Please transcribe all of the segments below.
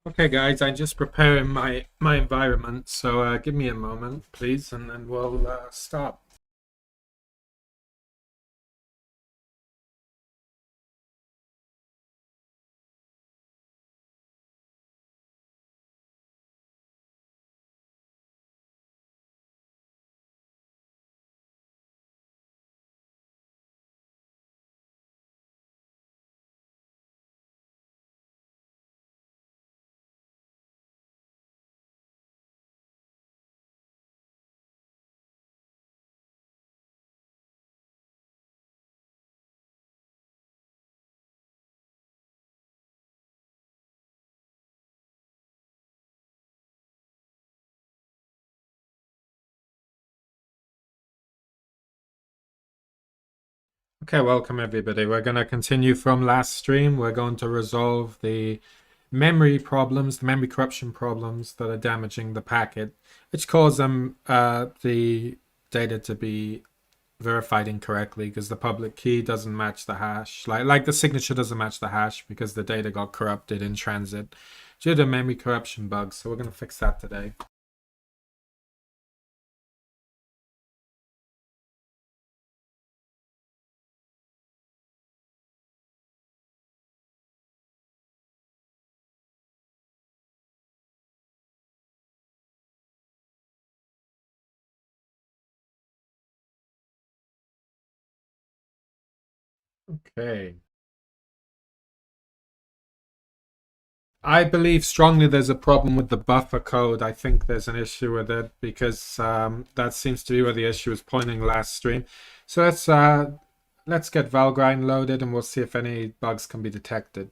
Okay, guys, I'm just preparing my environment, so give me a moment, please, and then we'll start. Okay, welcome everybody. We're going to continue from last stream. We're going to resolve the memory problems, the memory corruption problems that are damaging the packet, which cause the data to be verified incorrectly because the public key doesn't match the hash. Like the signature doesn't match the hash because the data got corrupted in transit due to memory corruption bugs. So we're going to fix that today. Okay. I believe strongly there's a problem with the buffer code. I think there's an issue with it because that seems to be where the issue was pointing last stream. So let's get Valgrind loaded and we'll see if any bugs can be detected.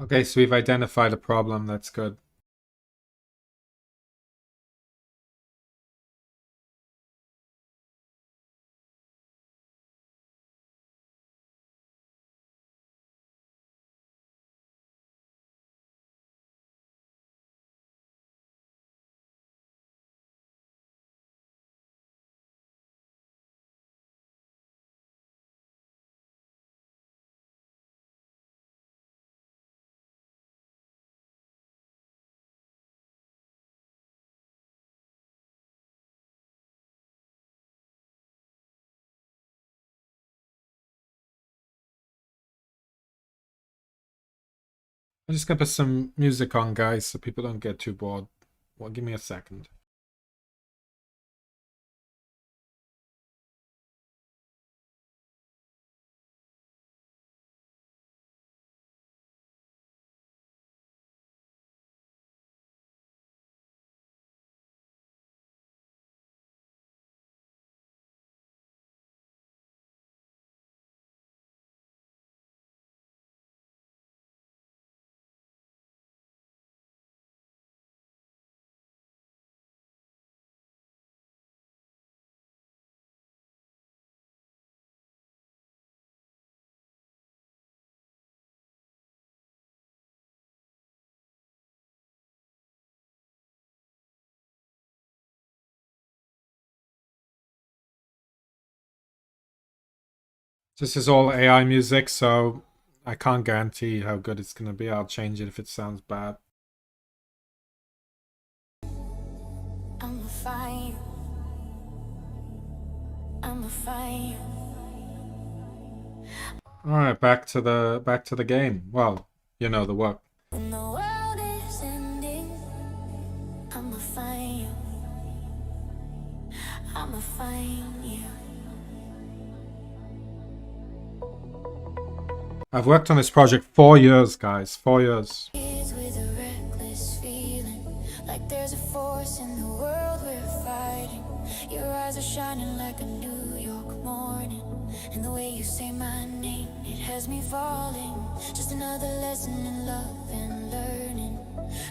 Okay, so we've identified a problem. That's good. I'm just gonna put some music on, guys, so people don't get too bored. Well, give me a second. This is all AI music, so I can't guarantee how good it's gonna be. I'll change it if it sounds bad. I'ma find you. I'ma find you. All right, back to the game. Well, you know the work. When the world is ending, I'ma find you. I'ma find you. I've worked on this project 4 years, guys. 4 years. Kids with a reckless feeling, like there's a force in the world we're fighting. Your eyes are shining like a New York morning, and the way you say my name, it has me falling. Just another lesson in love and learning.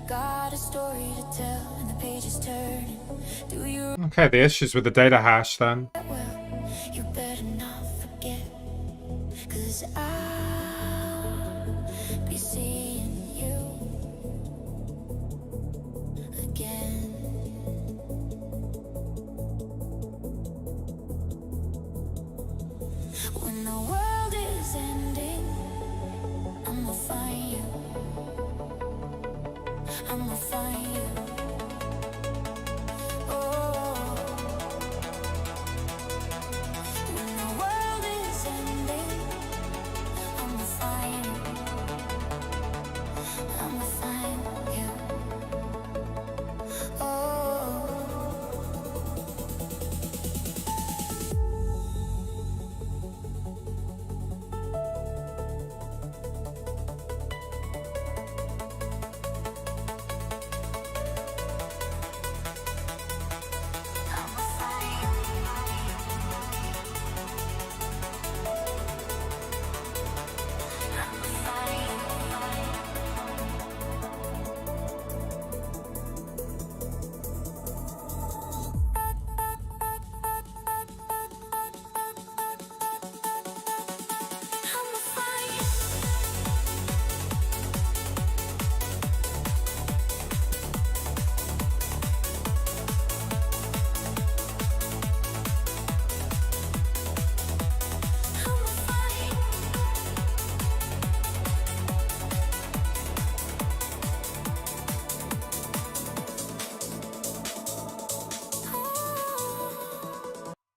Got a story to tell, and the page is turning. Do you Okay, the issues with the data hash then. well, you better not forget, 'cause I'll be seeing you again. When the world is ending, I'ma find you. I'ma find you. Oh, when the world is ending, I'ma find you. I'ma find you. Oh.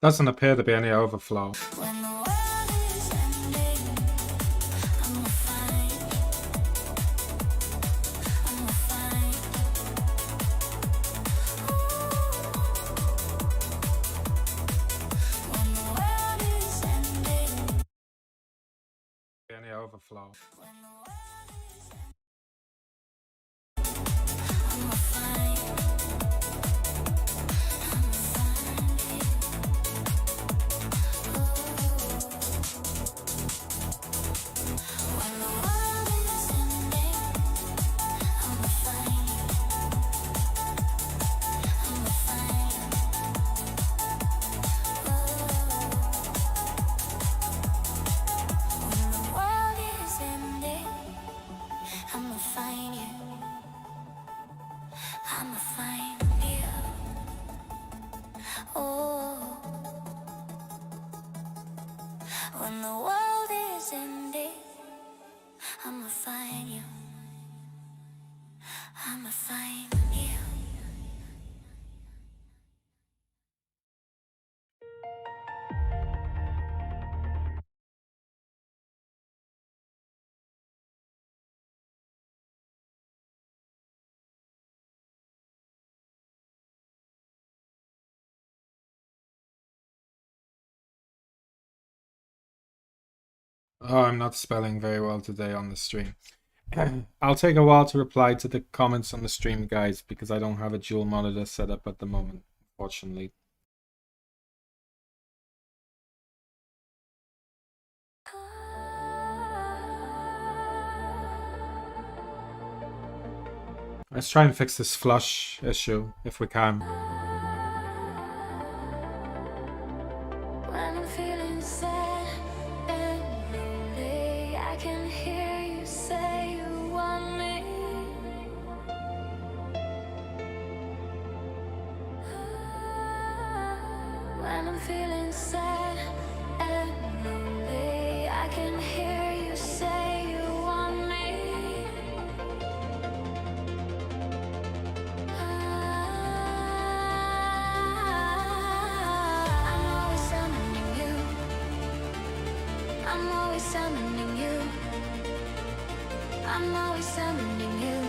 Doesn't appear to be any overflow. When the world is ending, I'ma find, I'ma find. When the world is ending, Any overflow. when the world is ending, I'ma find, I'ma find you. When the world is ending, I'ma find you. I'ma find you. When the world is ending, I'ma find you. I'ma find you. Oh, when the world is ending, I'ma find you. I'ma find you. Oh, I'm not spelling very well today on the stream. I'll take a while to reply to the comments on the stream, guys, because I don't have a dual monitor set up at the moment, unfortunately. Let's try and fix this flush issue if we can. When I'm feeling sad and lonely, I can hear you say you want me. When I'm feeling sad and lonely, I can hear you say always summoning you. I'm always summoning you.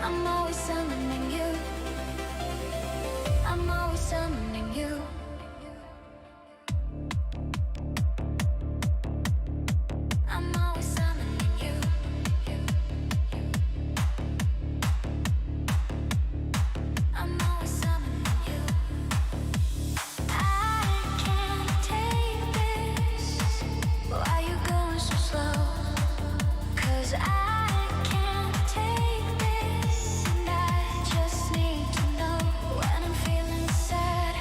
I'm always summoning you. I'm always summoning you. I'm always summoning you. I'm always summoning you. I can't take this. Why you going so slow? 'Cause I can't take this, and I just need to know when I'm feeling sad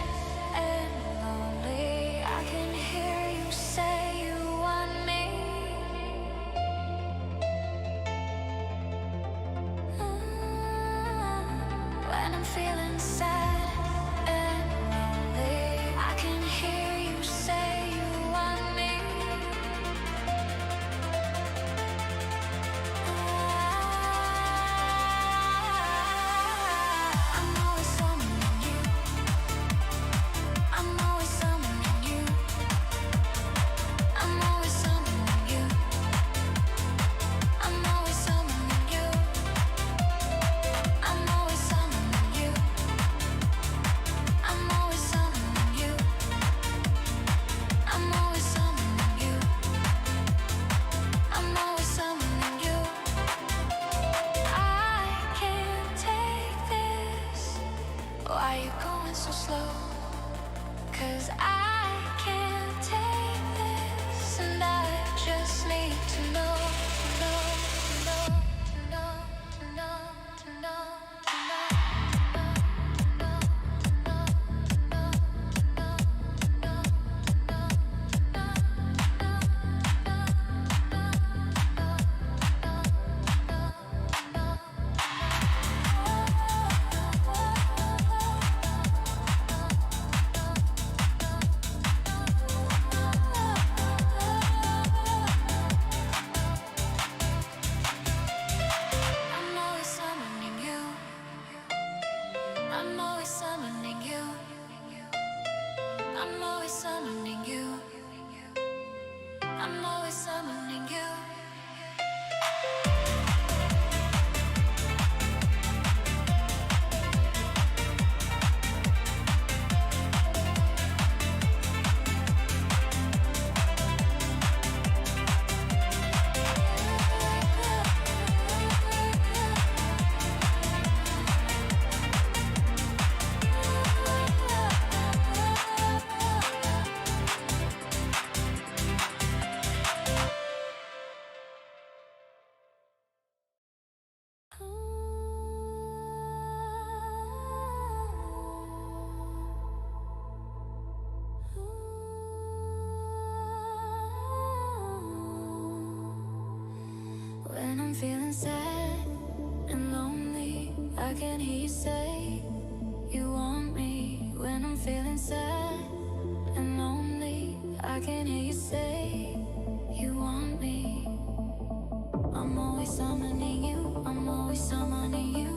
and lonely. I can hear you say you want me. When I'm feeling sad and lonely, I can hear you say you want me. I'm always summoning you. I'm always summoning you. I'm always summoning you. I'm always summoning you. I'm always summoning you. I'm always summoning you. I'm always summoning you. I'm always summoning you. I can't take this. Why you going so slow? 'Cause I can't take this, and I just need to know, know, know, know, know, know, I'm always summoning you. I'm always summoning you. I'm always summoning you. I'm always summoning you. When I'm feeling sad and lonely, I can hear you say you want me. When I'm feeling sad and lonely, I can hear you say you want me. I'm always summoning you. I'm always summoning you.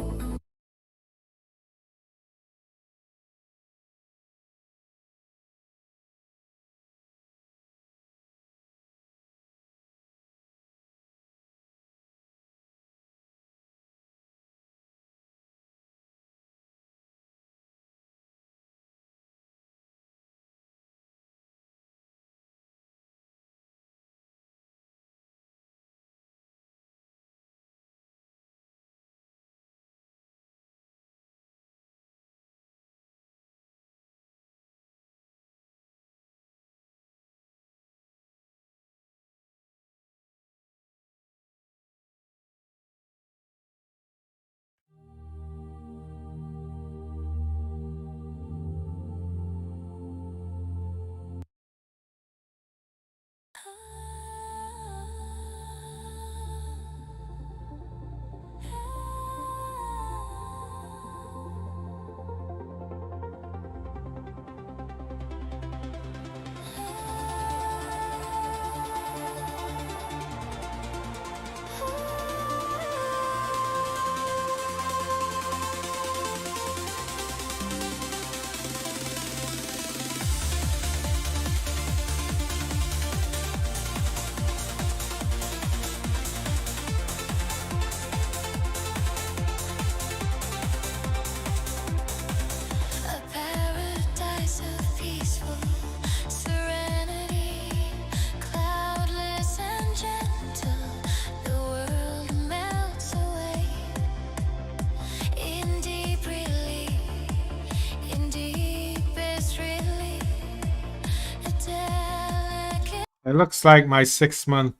It looks like my 6-month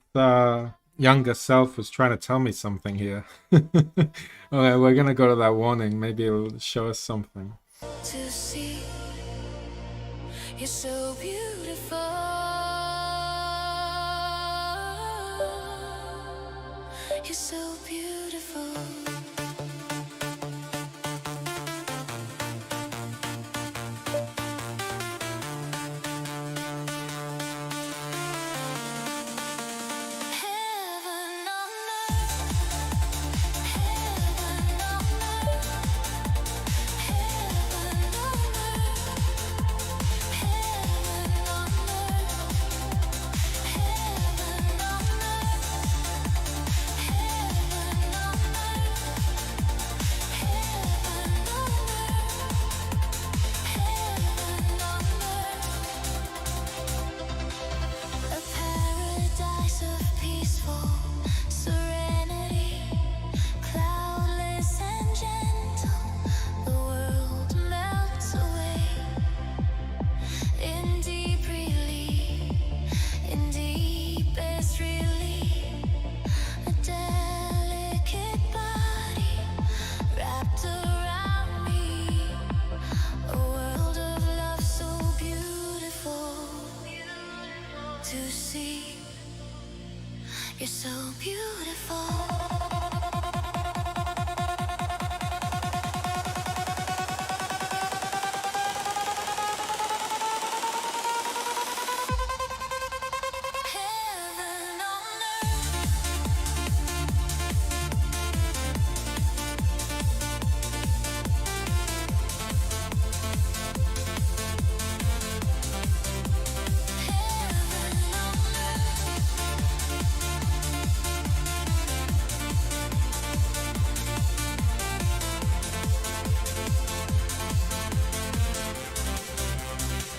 younger self was trying to tell me something here. Okay, we're gonna go to that warning. Maybe it'll show us something. To see you're so beautiful, you're so beautiful. Heaven on earth, heaven on earth, heaven on earth, heaven on earth, heaven on earth, heaven on earth. A paradise of peaceful serenity, cloudless and gentle. The world melts away in deep relief, in deepest relief. A delicate body wrapped around me. A world of love so beautiful to see. You're so beautiful. Heaven on earth, heaven on earth.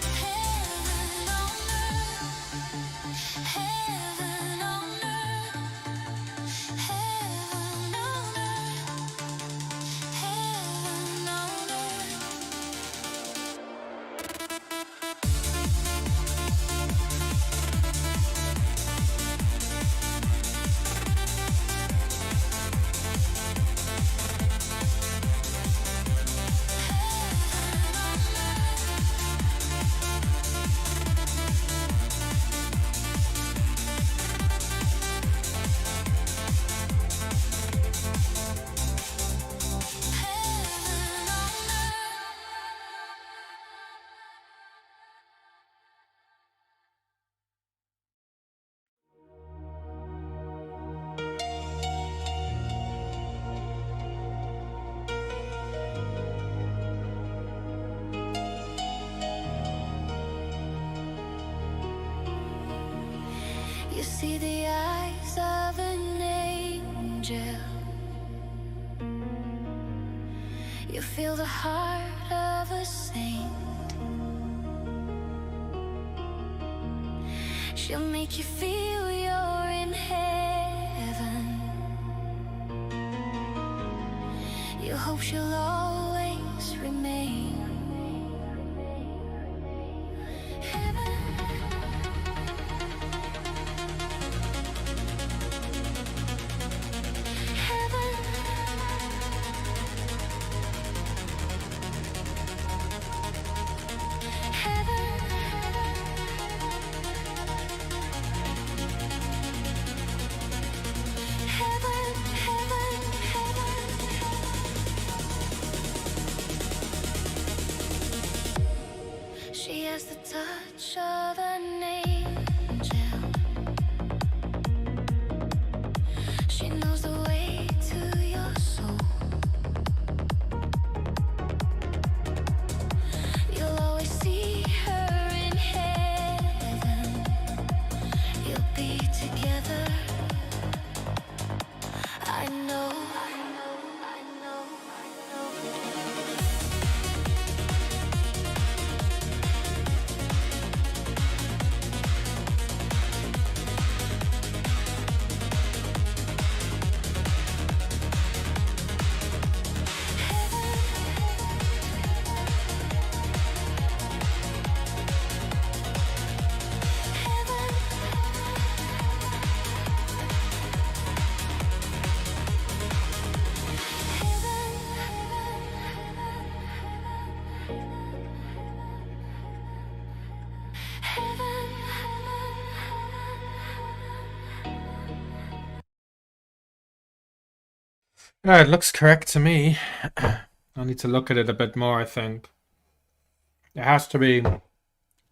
Heaven on earth, heaven on earth, heaven on earth, heaven on earth. Heaven on earth. You see the eyes of an angel. You feel the heart of a saint. She'll make you feel you're in heaven. You hope she'll always remain. Heaven. She has the touch of an angel. She knows the way to your soul. You'll always see her in heaven. You'll be together. I know, I know, I know, I know. Heaven Yeah, it looks correct to me. I need to look at it a bit more, I think. There has to be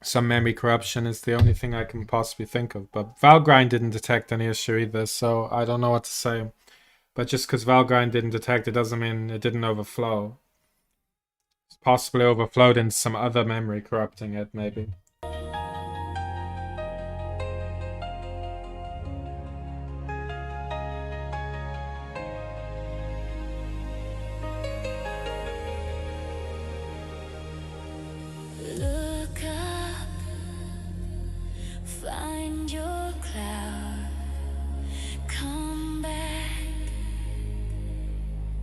some memory corruption is the only thing I can possibly think of. But Valgrind didn't detect any issue either, so I don't know what to say. But just because Valgrind didn't detect it doesn't mean it didn't overflow. It's possibly overflowed into some other memory corrupting it, maybe. Look up, find your cloud, come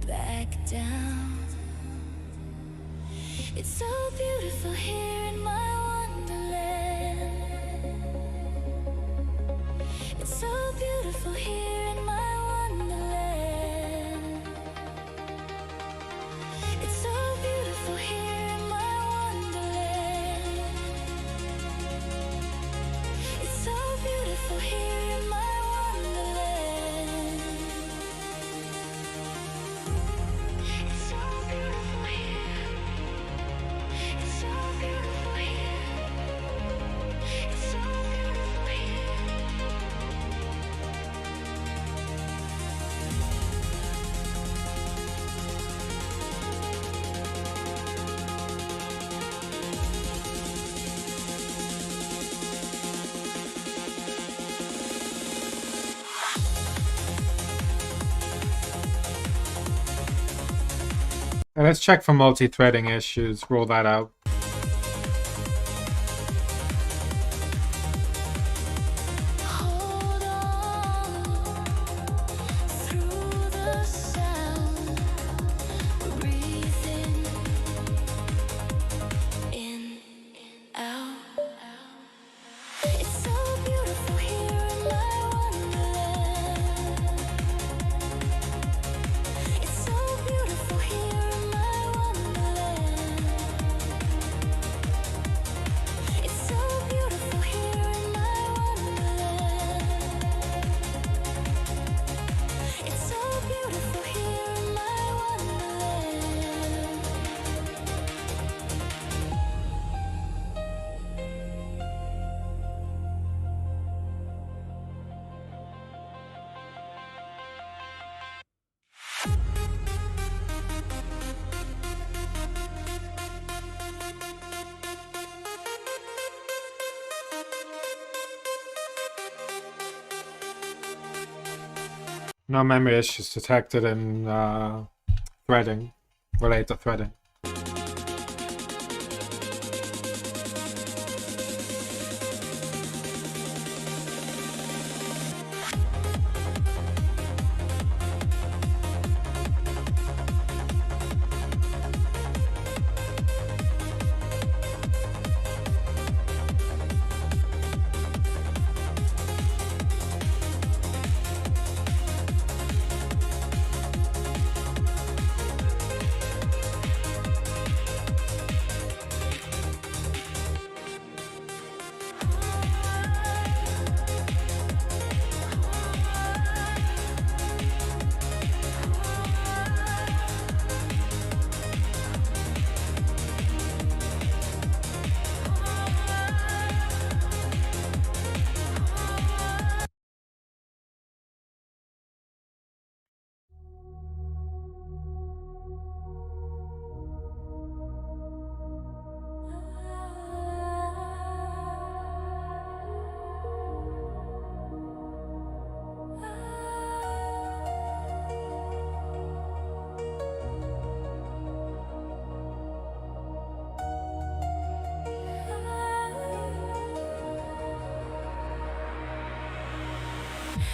back down. It's so beautiful here in my wonderland. It's so beautiful here in my wonderland. It's so beautiful here in my wonderland. It's so beautiful here in my wonderland. It's so beautiful here. It's so beautiful here. It's so beautiful here. Let's check for multi-threading issues, rule that out. Hold on through the sound. We're breathing in, out. It's so beautiful here in my wonderland. It's so beautiful here in my wonderland. It's so beautiful here in my wonderland. It's so beautiful here in my wonderland. No memory issues detected in threading, related to threading.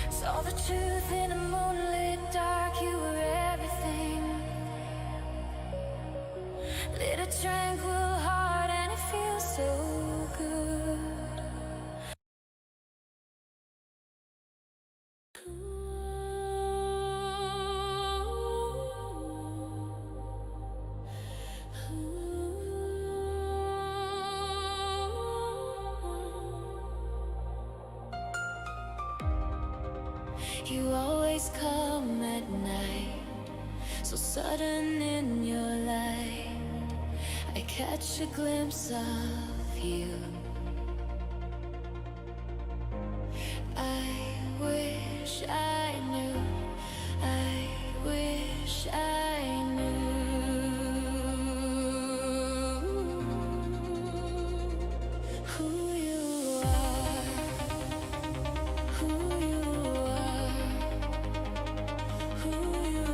Saw the truth in a moonlit dark. You were everything. Lit a tranquil heart and it feels so good. You always come at night so sudden in your light. I catch a glimpse of you. I wish I knew, I wish I knew who you are, who you are, who you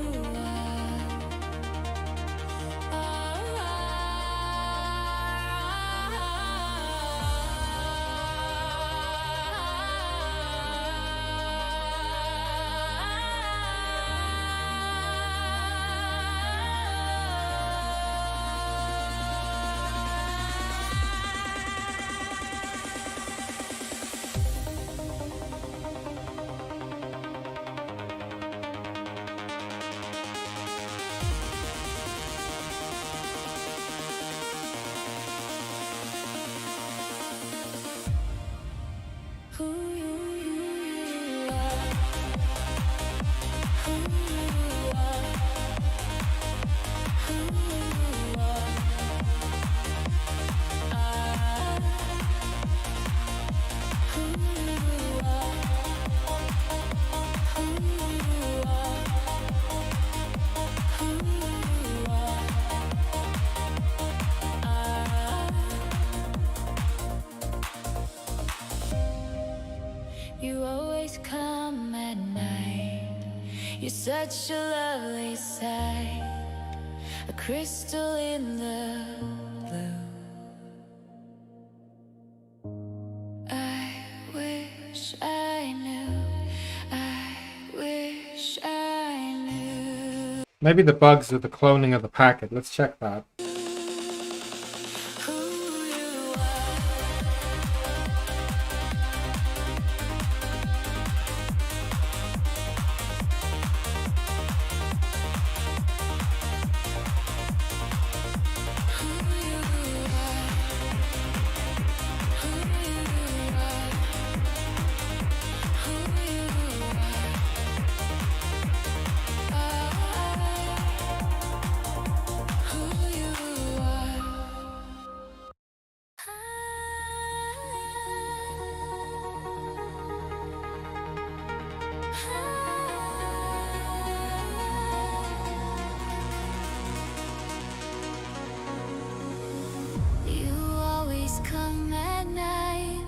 who you are, who you are, who you are. Who you are, who you are, who you are. You always come at night. You're such a lovely sight, a crystal in the blue. I wish I knew, I wish I knew Maybe the bugs are the cloning of the packet. Let's check that. who you are. You always come at night,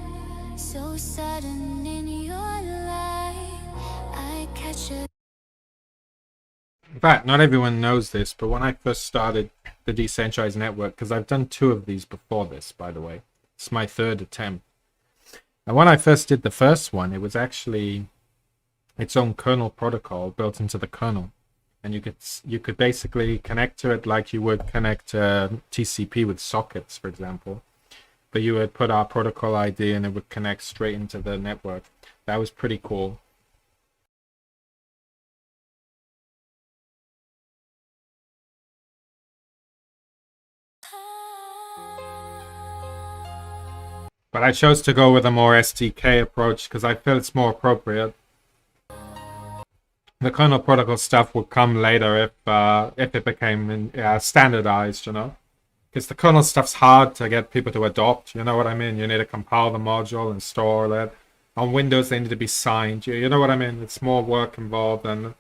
so sudden in your light. I catch a In fact, not everyone knows this, but when I first started the Decentralized network, because I've done 2 of these before this, by the way. It's my 3rd attempt. And when I first did the first one, it was actually its own kernel protocol built into the kernel. And you could basically connect to it like you would connect TCP with sockets, for example. But you would put our protocol ID and it would connect straight into the network. That was pretty cool. But I chose to go with a more SDK approach because I feel it's more appropriate. The kernel protocol stuff would come later if it became standardized, you know. Because the kernel stuff's hard to get people to adopt, you know what I mean? You need to compile the module and store it. On Windows, they need to be signed. You know what I mean? It's more work involved, and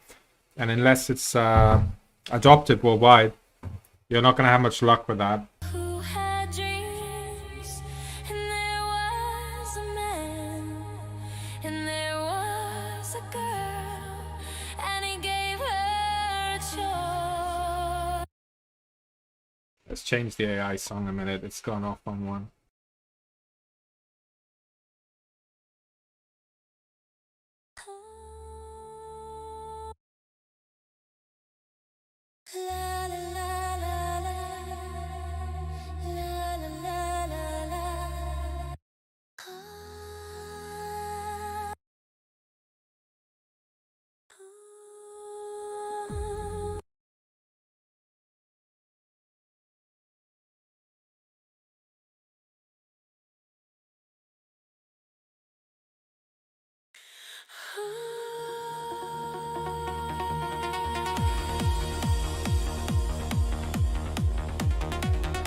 unless it's adopted worldwide, you're not going to have much luck with that. who had dreams, and there was a man, and there was a girl, and he gave her a choice. Let's change the AI song a minute. It's gone off on one. La la la la la, la la la la la.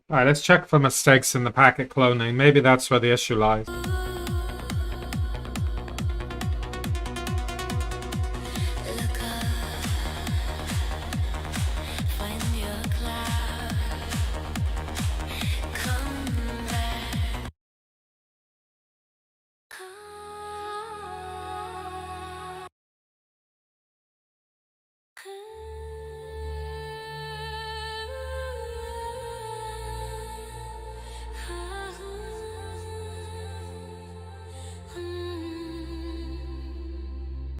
Alright, let's check for mistakes in the packet cloning. Maybe that's where the issue lies. Look up, find your cloud, come back.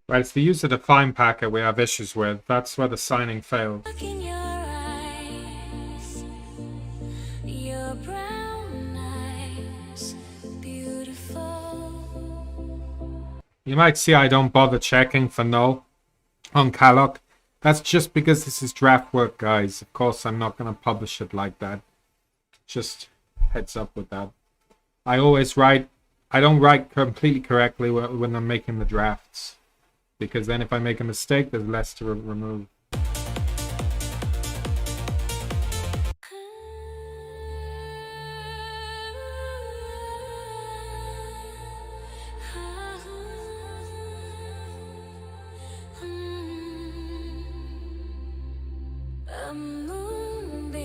Right, it's the user-defined packet we have issues with. That's where the signing failed. Look in your eyes, your brown eyes, beautiful. You might see I don't bother checking for null on calloc. That's just because this is draft work, guys. Of course, I'm not going to publish it like that. Just heads up with that. I always write... I don't write completely correctly when I'm making the drafts. Because then if I make a mistake, there's less to remove. A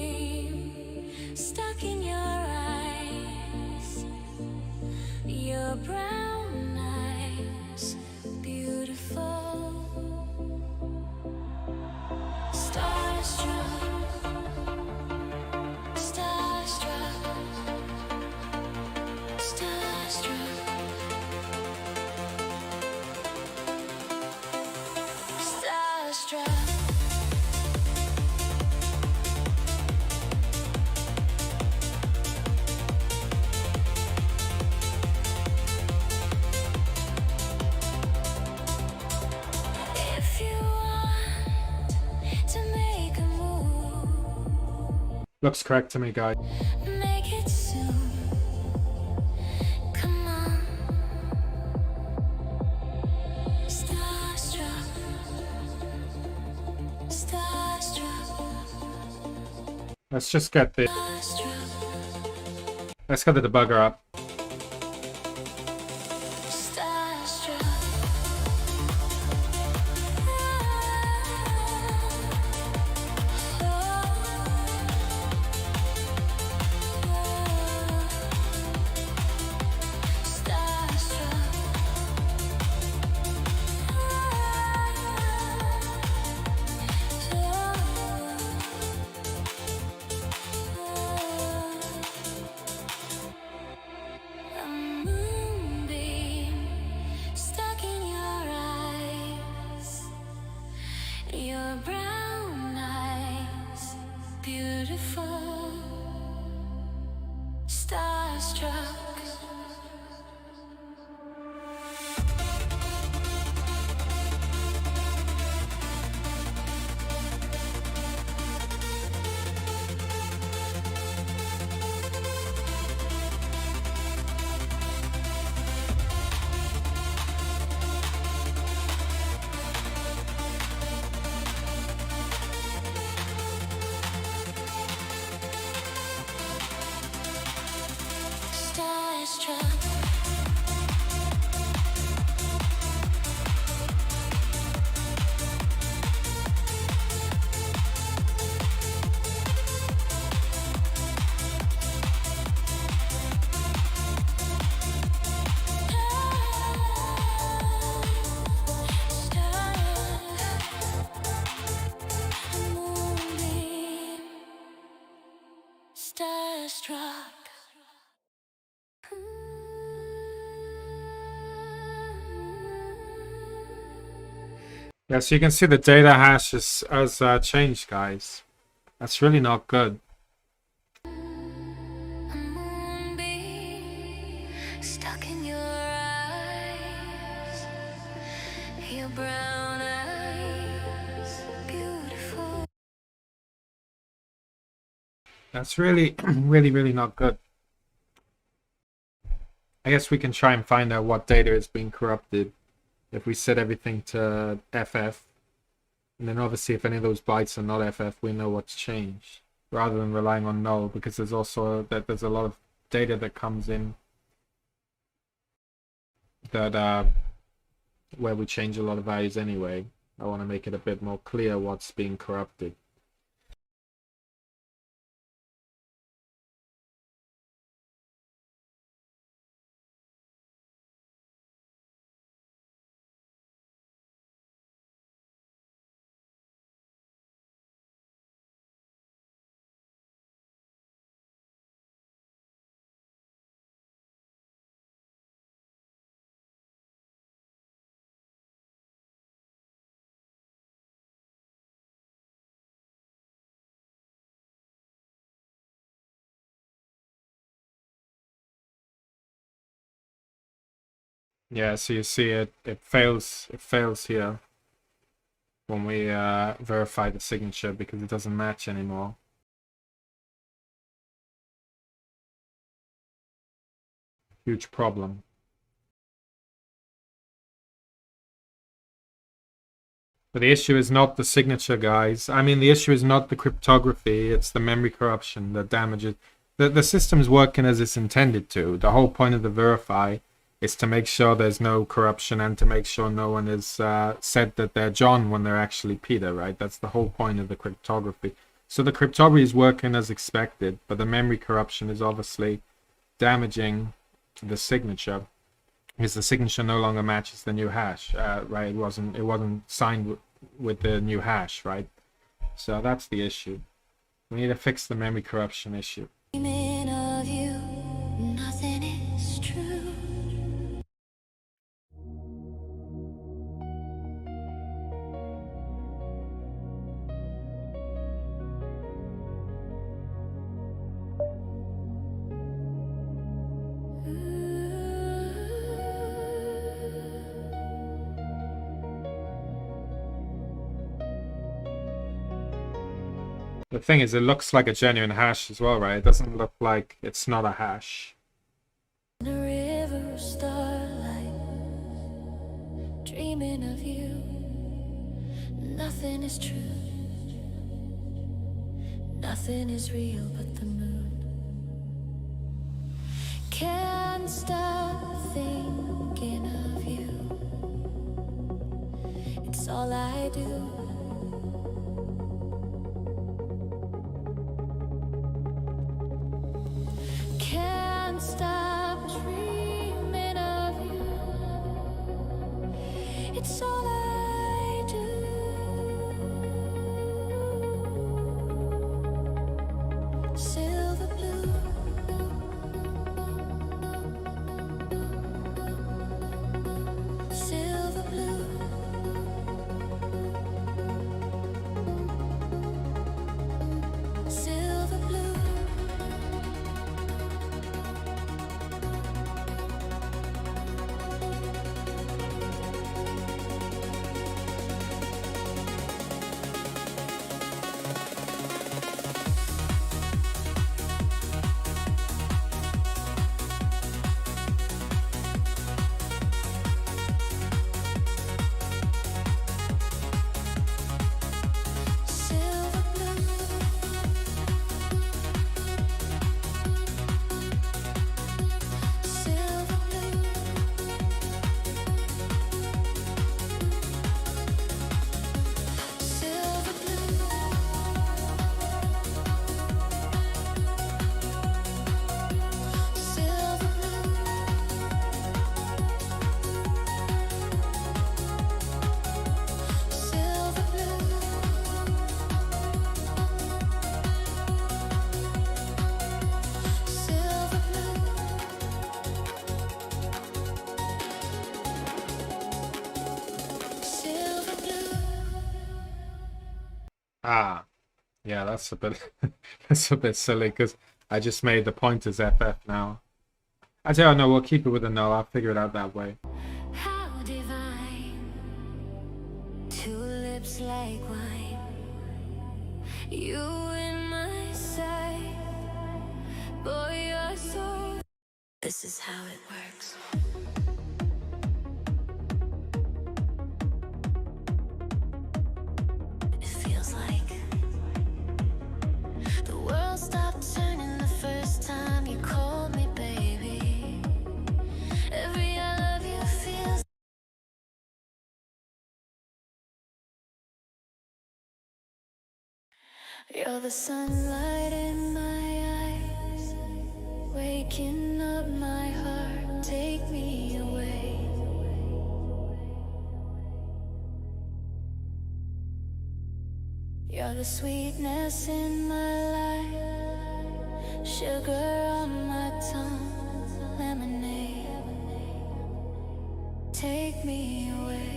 moonbeam stuck in your eyes, your brown eyes, beautiful. Starstruck, starstruck, starstruck, starstruck. If you want to make a move, Looks correct to me, guys. make it soon. Come on. Starstruck, starstruck, Let's just get the... starstruck, Let's get the debugger up. starstruck. A moonbeam stuck in your eyes, your brown eyes, beautiful. Starstruck. Starstruck. Moonbeam. Starstruck. Yeah, so you can see the data hash has changed, guys. That's really not good. A moonbeam stuck in your eyes, your brown eyes, beautiful. That's really, really not good. I guess we can try and find out what data is being corrupted if we set everything to FF. And then obviously if any of those bytes are not FF, we know what's changed. rather than relying on null, because there's also that there's a lot of data that comes in that where we change a lot of values anyway. I want to make it a bit more clear what's being corrupted. Yeah, so you see it fails here when we verify the signature because it doesn't match anymore. Huge problem. But the issue is not the signature, guys. I mean, the issue is not the cryptography, it's the memory corruption that damages. The system's working as it's intended to. The whole point of the verify is to make sure there's no corruption and to make sure no one is said that they're John when they're actually Peter, right? That's the whole point of the cryptography. So the cryptography is working as expected, but the memory corruption is obviously damaging the signature. Because the signature no longer matches the new hash, right? It wasn't signed with the new hash, right? So that's the issue. We need to fix the memory corruption issue. Dreaming of you, nothing is true. The thing is, it looks like a genuine hash as well, right? It doesn't look like it's not a hash. In a river of starlight, dreaming of you, nothing is true. Nothing is real but the moon. Can't stop thinking of you. It's all I do. Can't stop dreaming of you. It's all I do. Silver blue. Silver blue. Silver blue. Silver blue. Silver blue. Silver blue. Silver blue. Silver blue. Silver blue. Silver blue. Ah, yeah, that's a bit that's a bit silly because I just made the pointers FF now. I don't know, we'll keep it with a null. I'll figure it out that way. How divine, two lips like wine, you in my sight, boy you're so. This is how it works. It feels like the You're the sunlight in my eyes, waking up my heart, take me away. You're the sweetness in my life, sugar on my tongue, lemonade, take me away.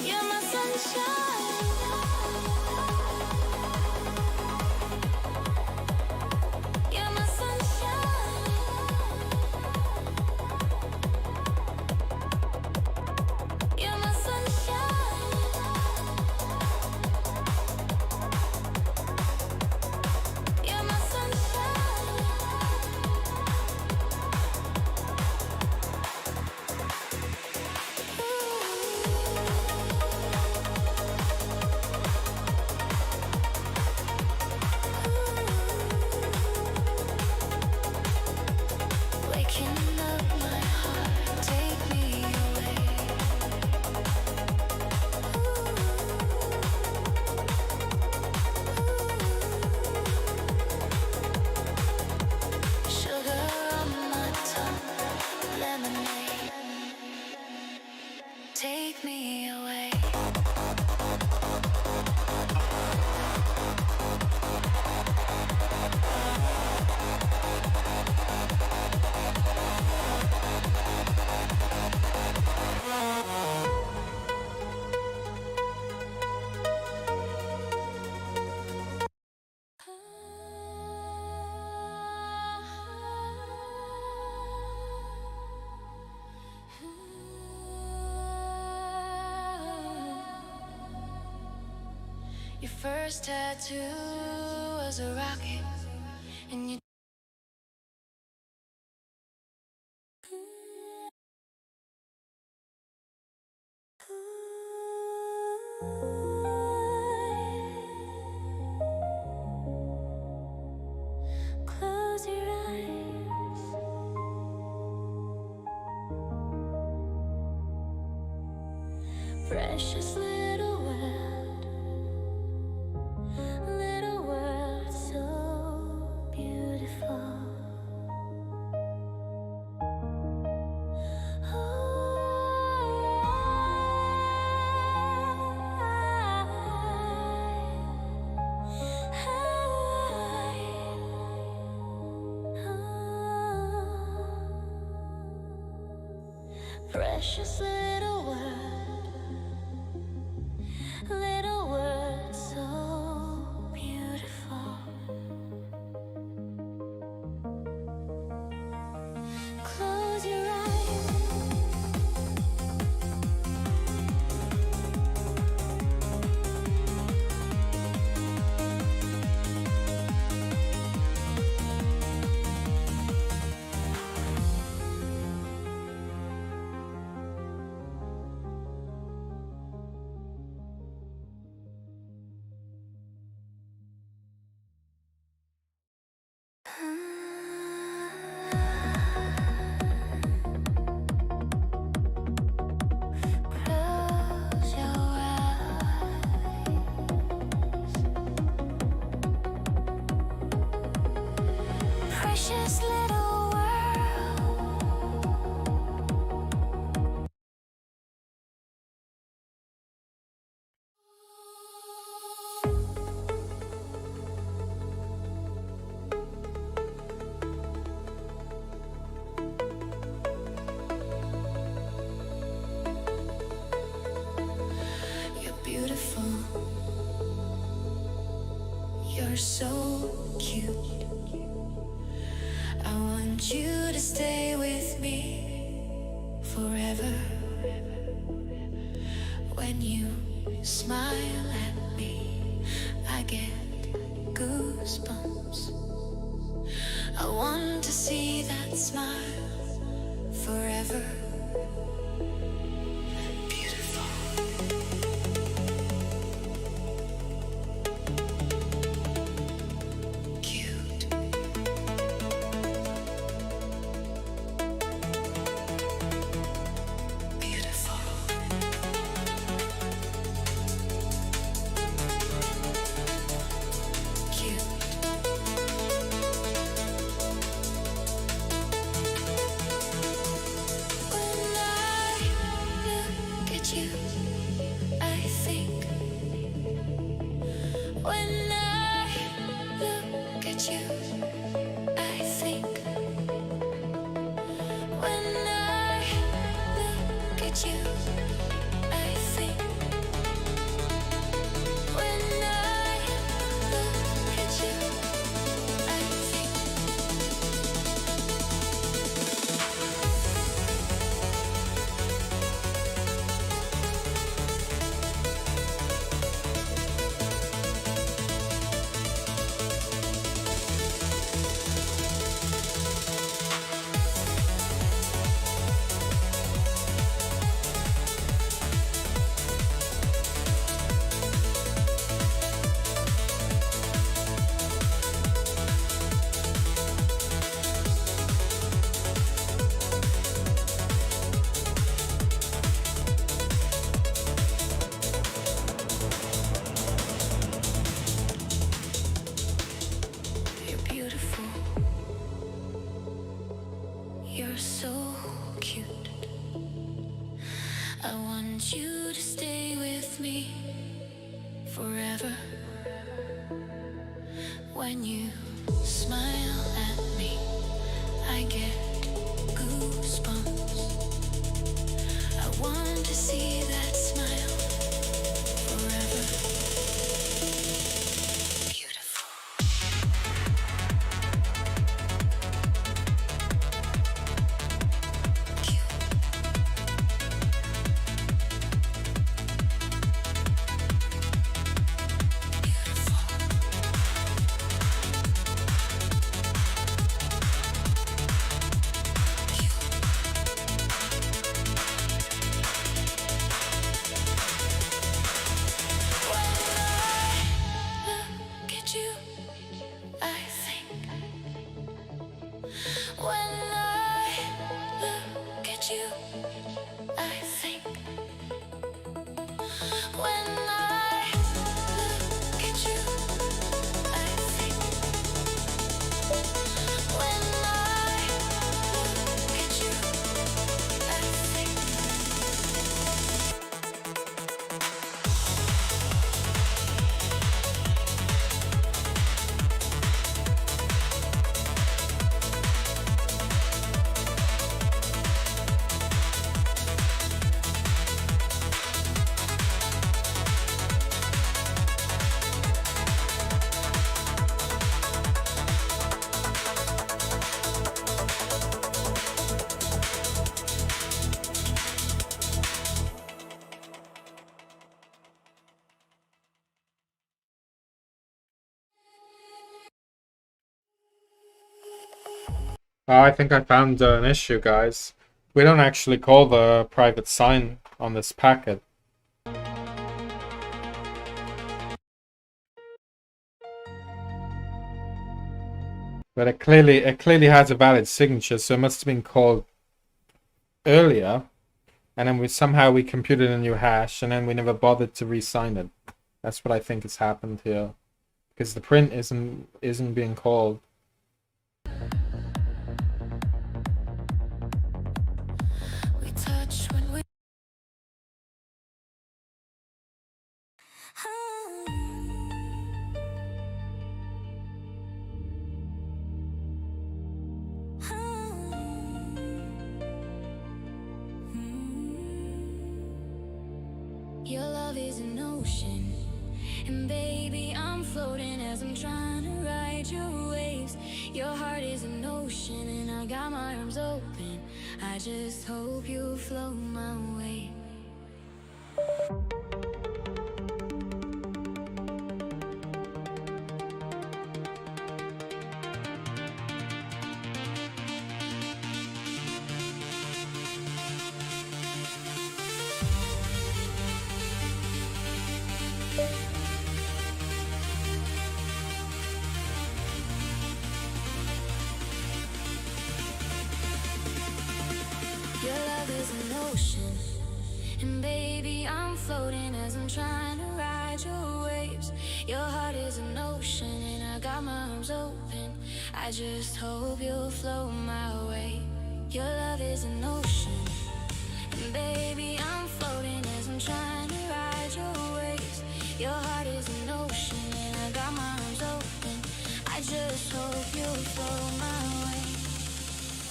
You're my sunshine. You're my sunshine. You're my sunshine. You're my sunshine. Waking up my heart, take me away. Sugar on my tongue, lemonade, take me away. Your first tattoo was a rocket, and you close your eyes. Precious little world, so beautiful. Precious little world, so beautiful. Close your eyes. Close your eyes. Precious little world. You're beautiful. You're so cute. I forever. Beautiful. Cute. Beautiful. Cute. When I look at you, I think. When I look at you, I think. When I look at you, I think. When I look at you, I think. You're beautiful. You're so cute. I want you to stay with me forever. When you smile at me, I get goosebumps. I want to see that smile forever. Beautiful. Cute. Look at you, I think. When I look at you, I think. When I look at you, I think. When I look at you, I think. Oh, I think I found an issue, guys. We don't actually call the private sign on this packet. But it clearly has a valid signature, so it must have been called earlier, and then we computed a new hash, and then we never bothered to re-sign it. That's what I think has happened here, because the print isn't being called. We touch when we Your love is an ocean, and baby, I'm floating as I'm trying to ride your waves. Your heart is an ocean, and I got my arms open. I just hope you float my way. ocean. And baby, I'm floating as I'm trying to ride your waves. Your heart is an ocean and I got my arms open. I just hope you'll float my way. Your love is an ocean. And baby, I'm floating as I'm trying to ride your waves. Your heart is an ocean and I got my arms open. I just hope you'll float my way.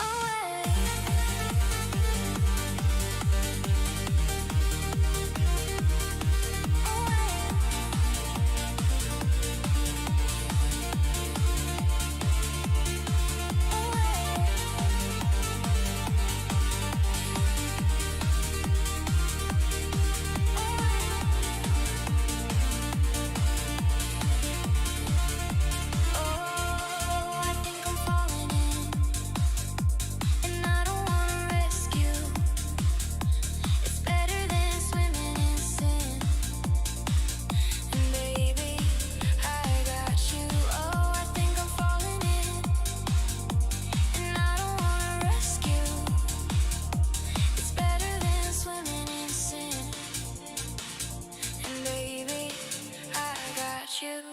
Away.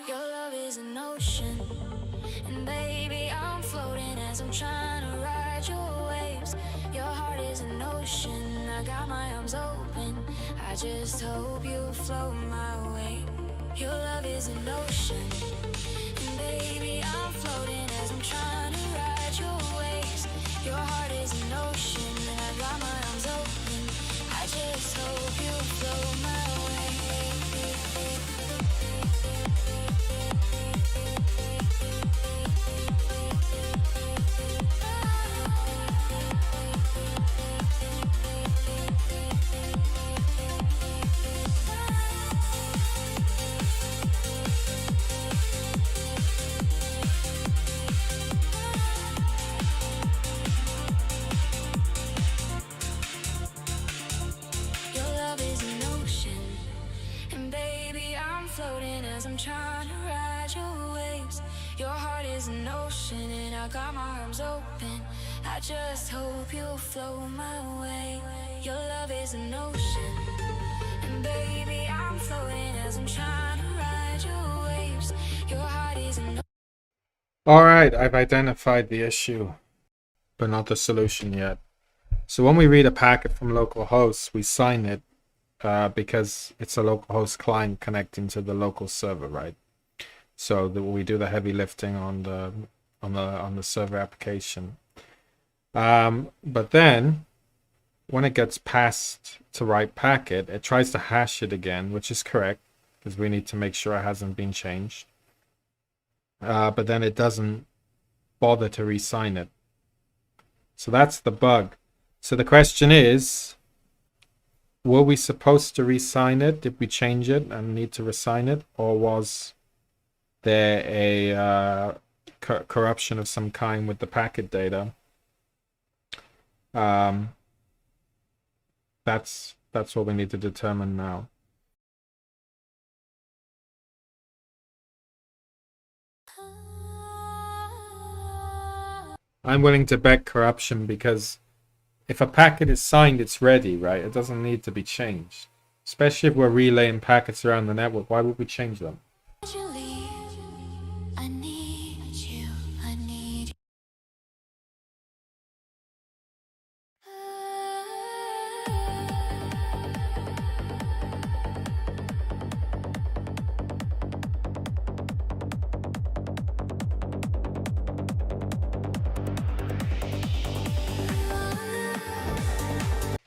Your love is an ocean, and baby, I'm floating as I'm trying to ride your waves. Your heart is an ocean, I got my arms open. I just hope you float my way. Your love is an ocean, and baby, I'm floating as I'm trying to ride your waves. Your heart is an ocean, and I got my arms open. I just hope you float my way. Your love is an ocean, and baby, I'm floating as I'm trying to ride your waves. Your heart is an ocean, and I got my arms open. I just hope you'll float my way. Your love is an ocean, and baby, I'm floating as I'm trying to ride your waves. Your heart is an ocean. Alright, I've identified the issue, but not the solution yet. So when we read a packet from localhost, we sign it because it's a localhost client connecting to the local server, right? So we do the heavy lifting on the server application. But then when it gets passed to write packet, it tries to hash it again, which is correct because we need to make sure it hasn't been changed. But then it doesn't bother to re-sign it. So that's the bug. So the question is, were we supposed to re-sign it? Did we change it and need to re-sign it? Or was there a corruption of some kind with the packet data? That's what we need to determine now. I'm willing to bet corruption because if a packet is signed, it's ready, right? It doesn't need to be changed. Especially if we're relaying packets around the network. Why would we change them? I need you, I need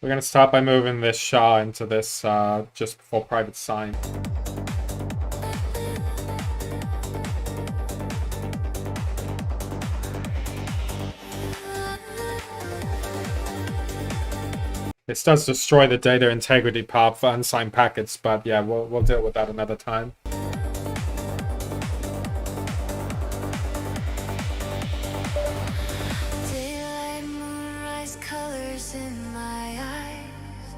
We're going to start by moving this SHA into this just before private sign. This does destroy the data integrity part for unsigned packets, but yeah, we'll deal with that another time. daylight, moonrise, colors in my eyes.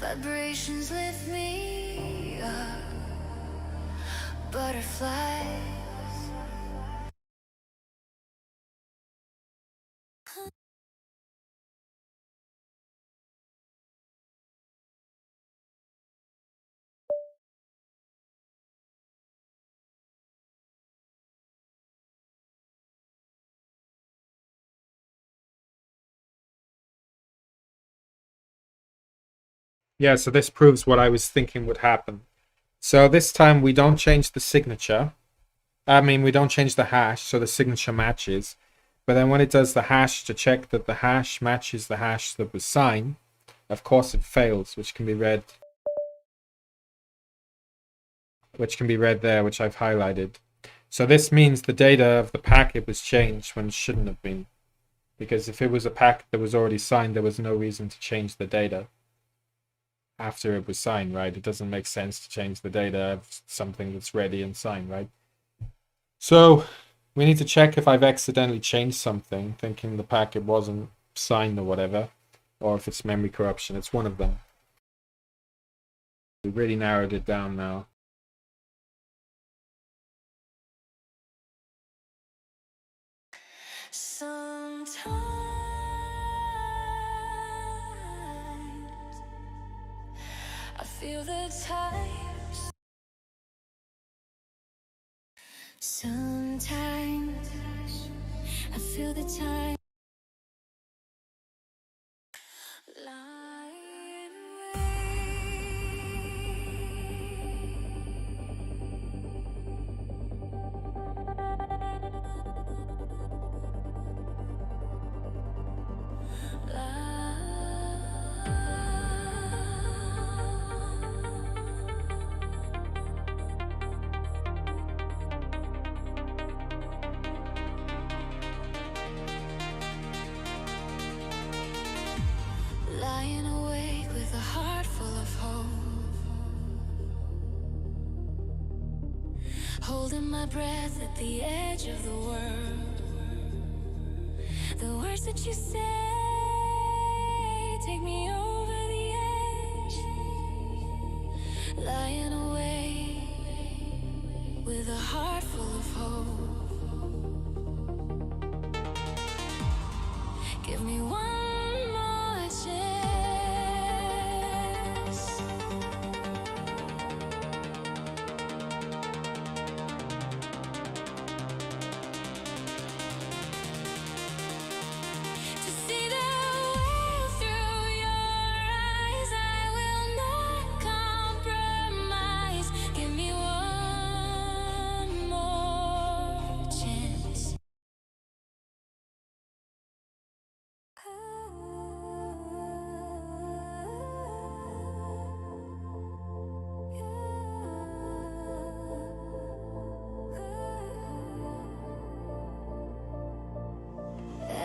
Vibrations lift me up. Butterflies. Yeah, so this proves what I was thinking would happen. So this time we don't change the signature. We don't change the hash, so the signature matches. But then when it does the hash to check that the hash matches the hash that was signed, of course it fails, which can be read there, which I've highlighted. So this means the data of the packet was changed when it shouldn't have been. Because if it was a packet that was already signed, there was no reason to change the data after it was signed, right? It doesn't make sense to change the data of something that's ready and signed, right? So we need to check if I've accidentally changed something, thinking the packet wasn't signed or whatever, or if it's memory corruption. It's one of them. We really narrowed it down now. Sometimes I feel the times. Sometimes I feel the time. Lying lying awake with a heart full of hope, holding my breath at the edge of the world. The words that you say take me over the edge. Lying awake with a heart full of hope. Give me one more chance. To see the world through your eyes, I will not compromise. Give me one more chance.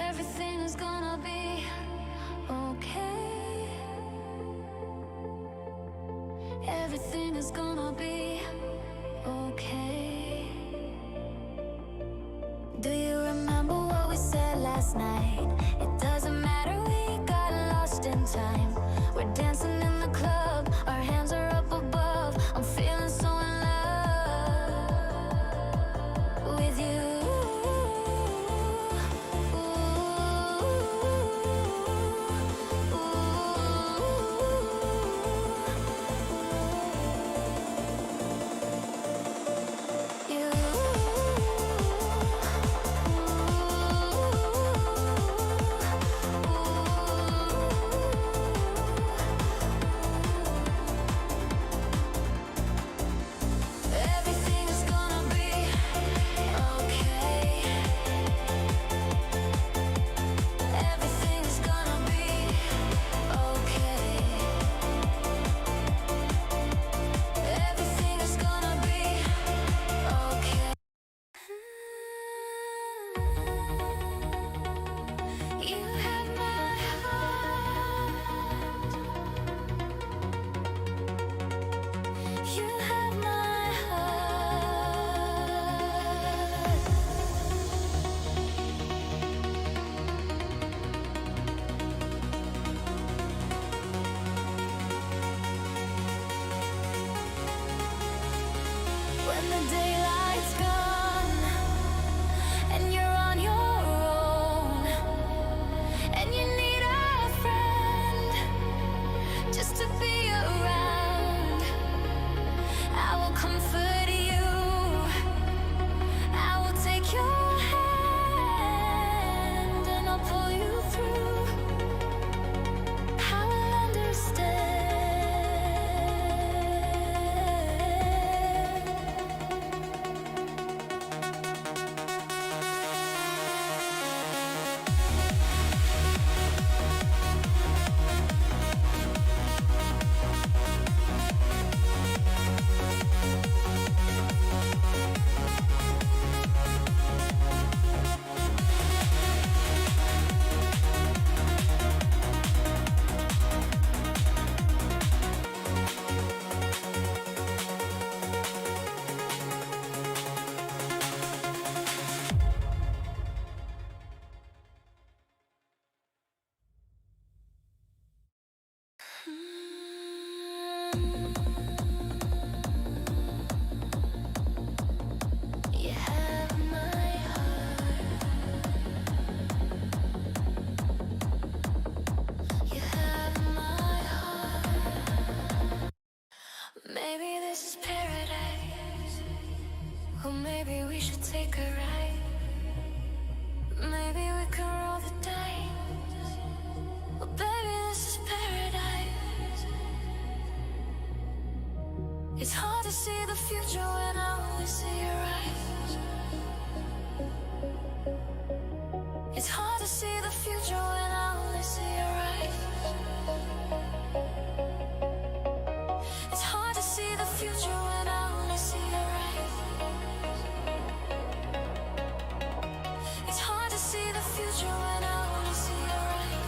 Everything is gonna be okay. Everything is gonna be okay. Do you remember what we said last night? It doesn't matter, we got lost in time. We're dancing in the club, our hands are up above. I'm feeling so in love with you. You. should take a ride. Maybe we can roll the dice. Well, baby, this is paradise. It's hard to see the future when I only see your eyes. It's hard to see the future when I only see your eyes. It's hard to see the future when I only see your eyes. It's hard to see the future when I only see your eyes.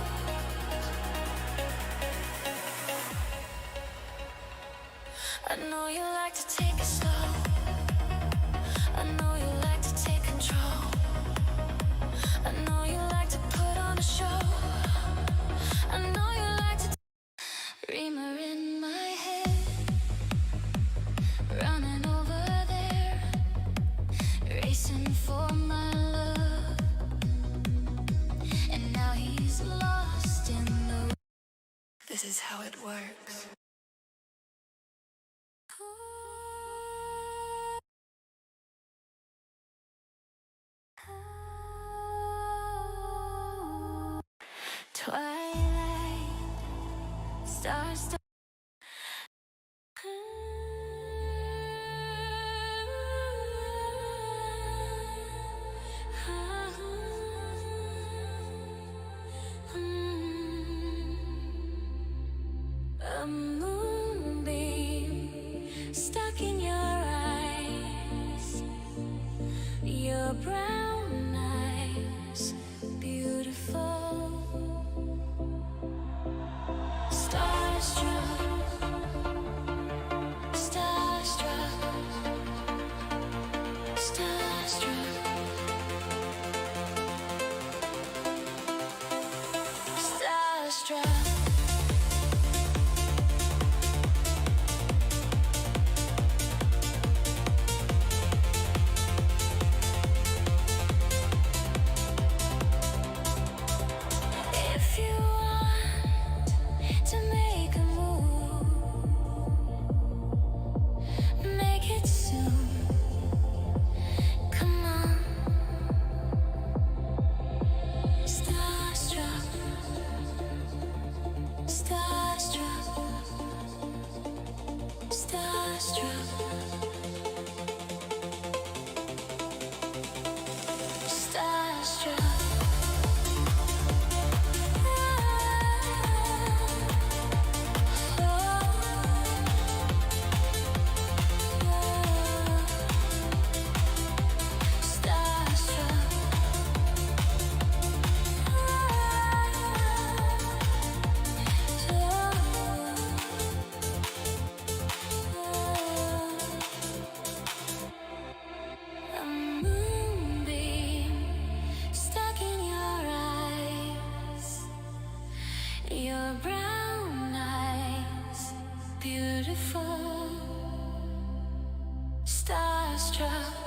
I know you like to take it slow. I know you like to take control. I know you like to put on a show. I know you like to dreamer in my head, running over there, racing for my love. And now he's lost in the. This is how it works. Twilight, stars. A moonbeam stuck in your eyes, your brown eyes, beautiful. Starstruck, starstruck, starstruck, starstruck. If you want to make a move, make it soon. Come on. Starstruck, starstruck, starstruck, starstruck. A moonbeam stuck in your eyes, your brown eyes, beautiful. Starstruck.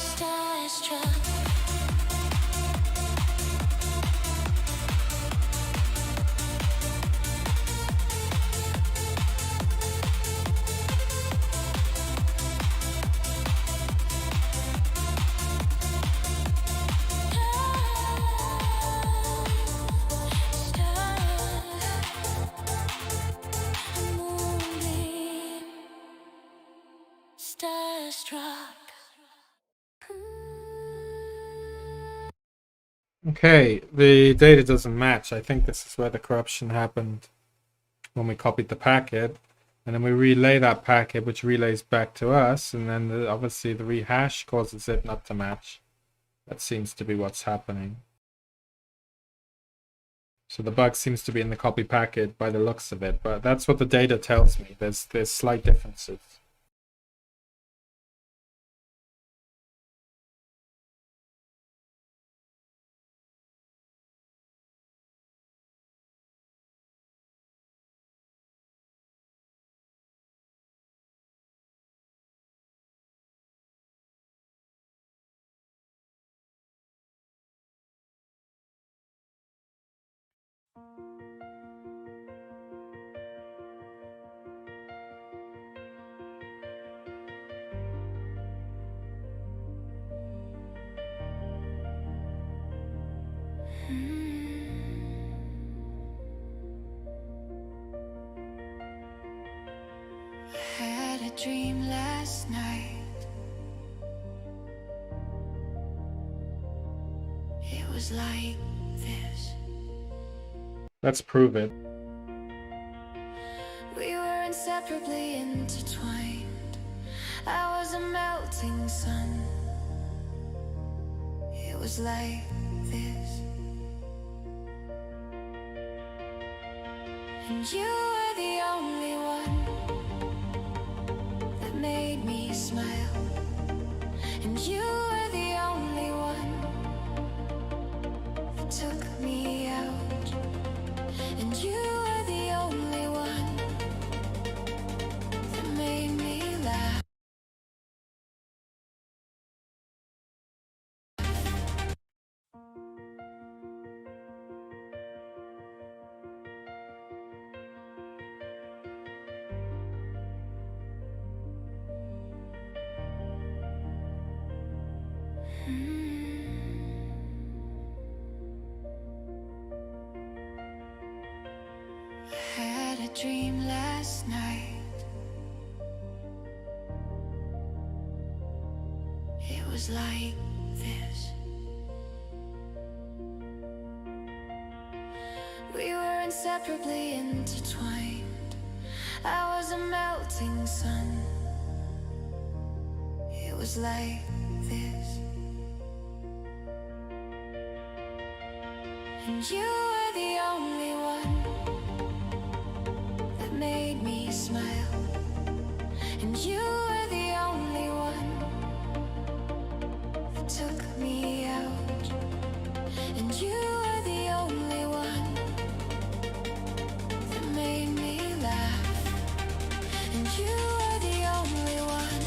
Starstruck. Moonbeam, starstruck. Okay, the data doesn't match. I think this is where the corruption happened when we copied the packet. And then we relay that packet, which relays back to us. And then obviously the rehash causes it not to match. That seems to be what's happening. So the bug seems to be in the copy packet by the looks of it. But that's what the data tells me. There's slight differences. I had a dream last night. It was like this. Let's prove it. We were inseparably intertwined. I was a melting sun. It was like this. And you were the only one that made me smile. And you were the only one that took me out. And you were the only one that made me laugh. I had a dream last night. It was like this. We were inseparably intertwined. I was a melting sun. It was like this. And you were the only one that made me smile. And you were the only one that took me out. And you were the only one that made me laugh. And you were the only one.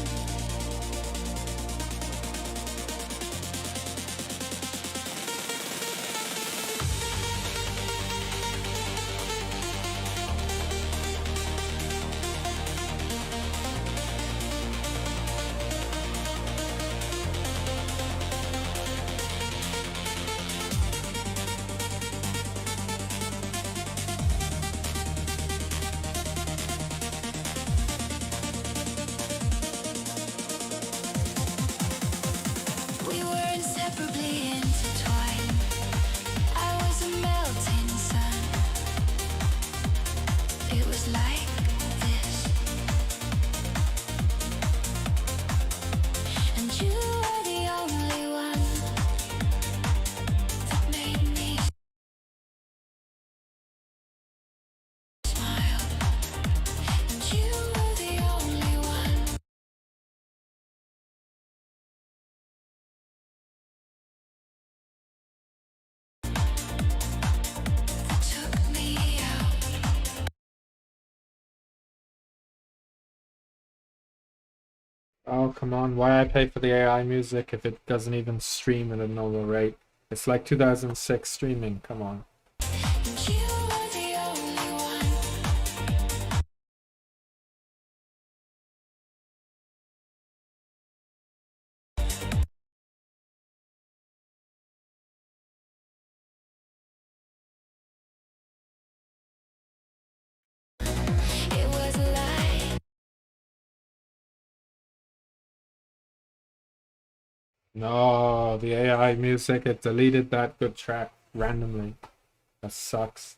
We were inseparably intertwined. I was a melting sun. It was like this. And you were the only one that made me smile. And you were the only one that took me out. Oh, come on. Why I pay for the AI music if it doesn't even stream at a normal rate? It's like 2006 streaming. Come on. And you were the only one. It was like No, the AI music, it deleted that good track randomly. That sucks.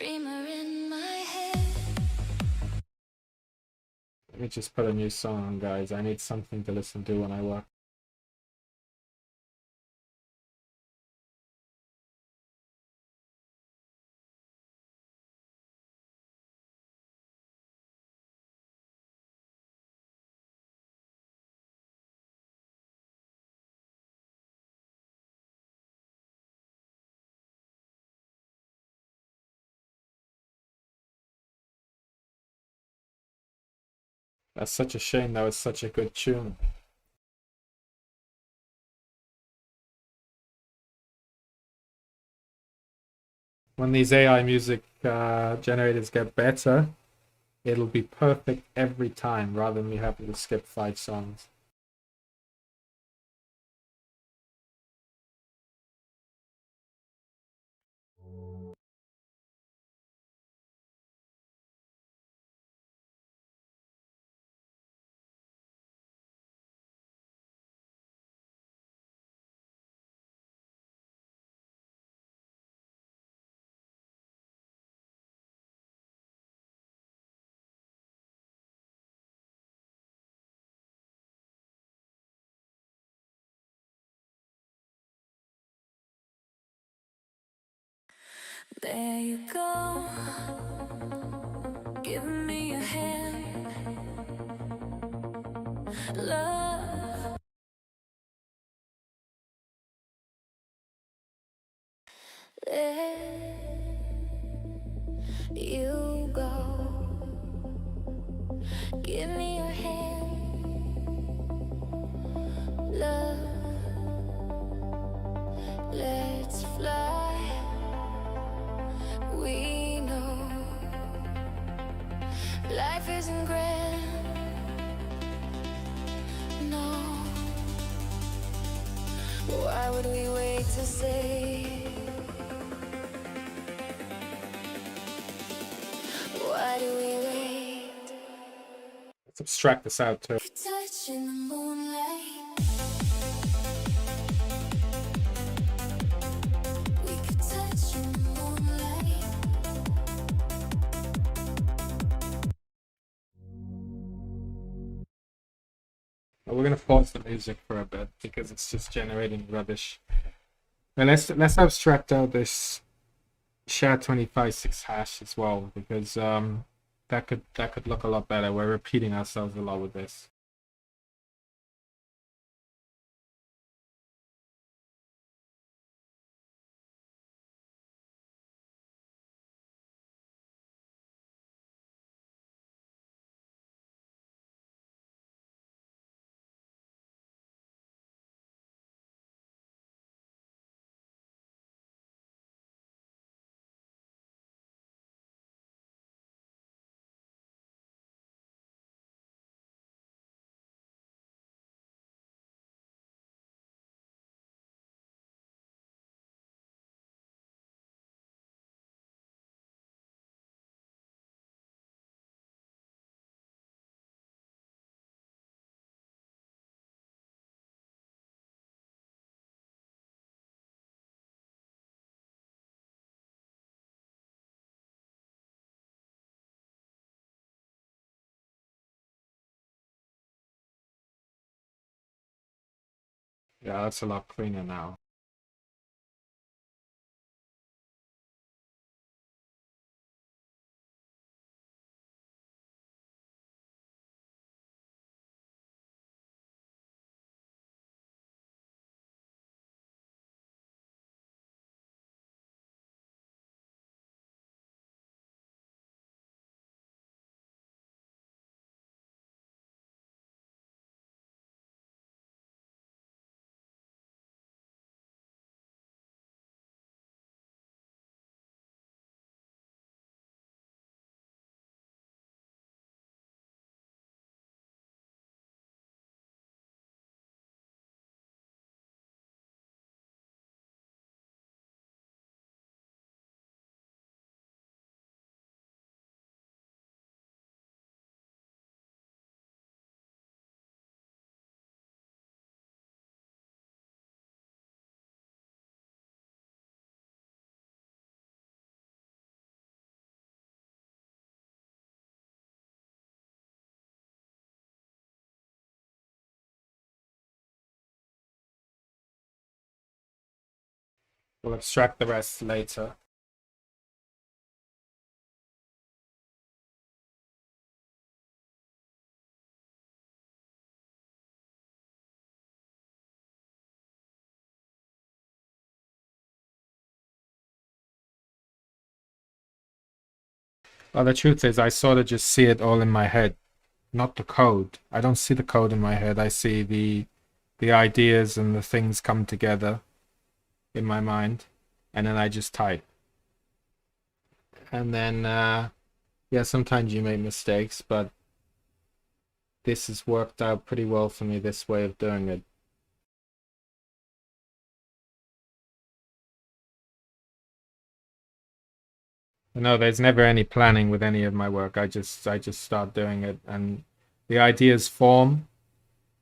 dreamer in my head. Let me just put a new song on, guys. I need something to listen to when I work. That's such a shame. That was such a good tune. When these AI music generators get better, it'll be perfect every time rather than me having to skip 5 songs. There you go, giving me a hand, love. Let you go, give me your hand, love. Let's fly. We know life isn't grand, no. Why would we wait to say? Why do we wait? Let's abstract this out too. Touch in the moonlight. We could touch in the moonlight. We're gonna pause the music for a bit because it's just generating rubbish. And let's abstract out this SHA-256 hash as well, because that could look a lot better. We're repeating ourselves a lot with this. Yeah, that's a lot cleaner now. We'll abstract the rest later. Well, the truth is, I sort of just see it all in my head, not the code. I don't see the code in my head. I see the ideas and the things come together in my mind, and then I just type. And then, yeah, sometimes you make mistakes, but this has worked out pretty well for me, this way of doing it. No, there's never any planning with any of my work. I just start doing it, and the ideas form,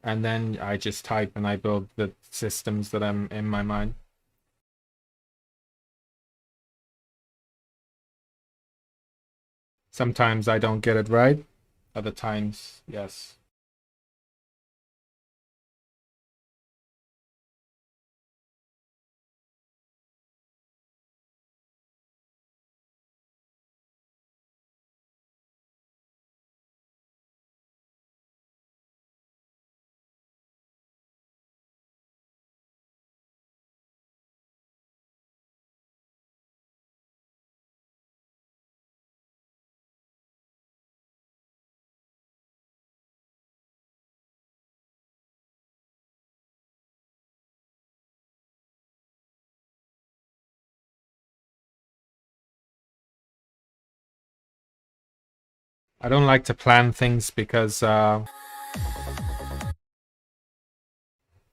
and then I just type and I build the systems that I'm in my mind. Sometimes I don't get it right, other times, yes. I don't like to plan things because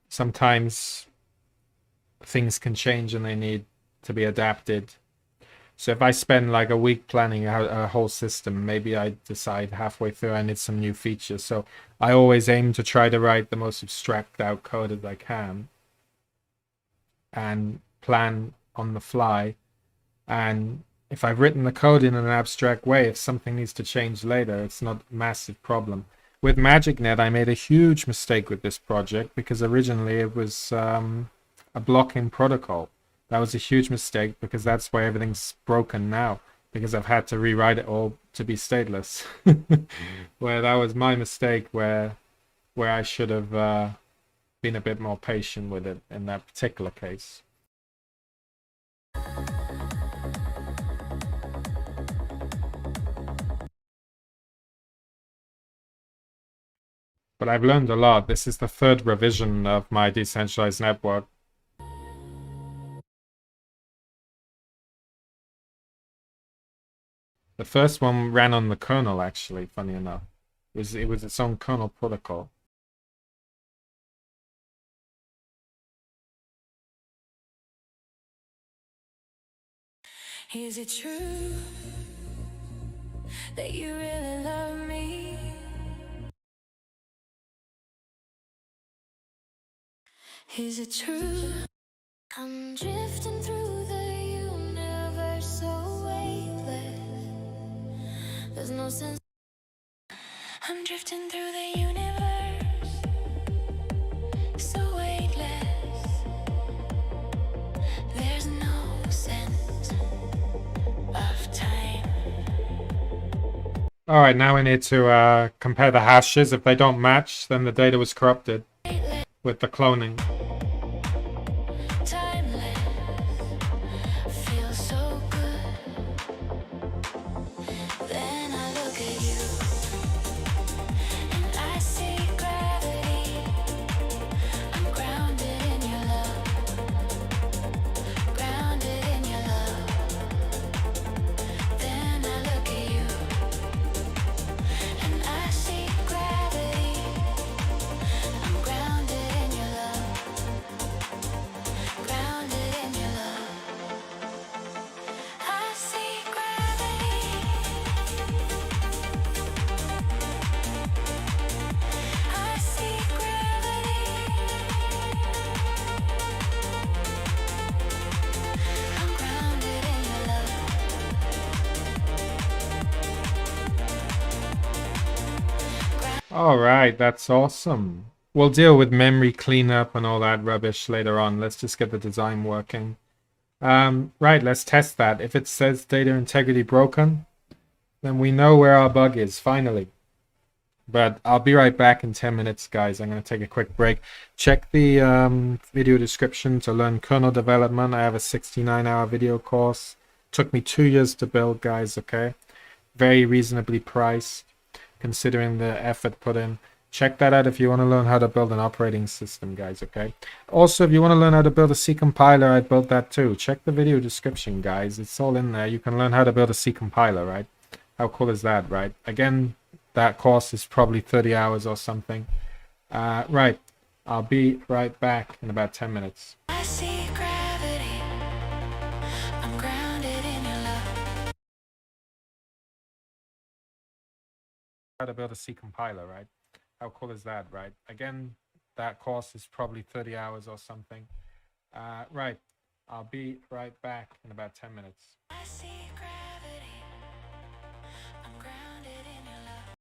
sometimes things can change and they need to be adapted. So if I spend like a week planning a whole system, maybe I decide halfway through I need some new features. So I always aim to try to write the most abstract out code as I can and plan on the fly. And if I've written the code in an abstract way, if something needs to change later, it's not a massive problem. With MagicNet, I made a huge mistake with this project because originally it was a blocking protocol. That was a huge mistake because that's why everything's broken now, because I've had to rewrite it all to be stateless. Where that was my mistake, where I should have been a bit more patient with it in that particular case. But I've learned a lot. This is the third revision of my decentralized network. The first one ran on the kernel, actually, funny enough. It was its own kernel protocol. Is it true that you really love me? Is it true? I'm drifting through the universe so weightless. There's no sense. I'm drifting through the universe so weightless. There's no sense of time. All right, now we need to compare the hashes. If they don't match, then the data was corrupted with the cloning. Timeless feels so good. Then I look at you and I see gravity. I'm grounded in your love. Grounded in your love. Then I look at you and I see gravity. I'm grounded in your love. Grounded in your love. I see gravity. I see gravity. I'm grounded in your love. All right, that's awesome. We'll deal with memory cleanup and all that rubbish later on. Let's just get the design working. Right, let's test that. If it says data integrity broken, then we know where our bug is, finally. But I'll be right back in 10 minutes, guys. I'm going to take a quick break. Check the video description to learn kernel development. I have a 69-hour video course. Took me 2 years to build, guys, okay? Very reasonably priced, considering the effort put in. Check that out if you want to learn how to build an operating system, guys, okay? Also, if you want to learn how to build a C compiler, I built that too. Check the video description, guys. It's all in there. You can learn how to build a C compiler, right? How cool is that, right? Again, that course is probably 30 hours or something. Right. I'll be right back in about 10 minutes. I see gravity. I'm grounded in your love. How to build a C compiler, right? How cool is that, right? Again, that course is probably 30 hours or something. Right. I'll be right back in about 10 minutes. I see gravity. I'm grounded in your love.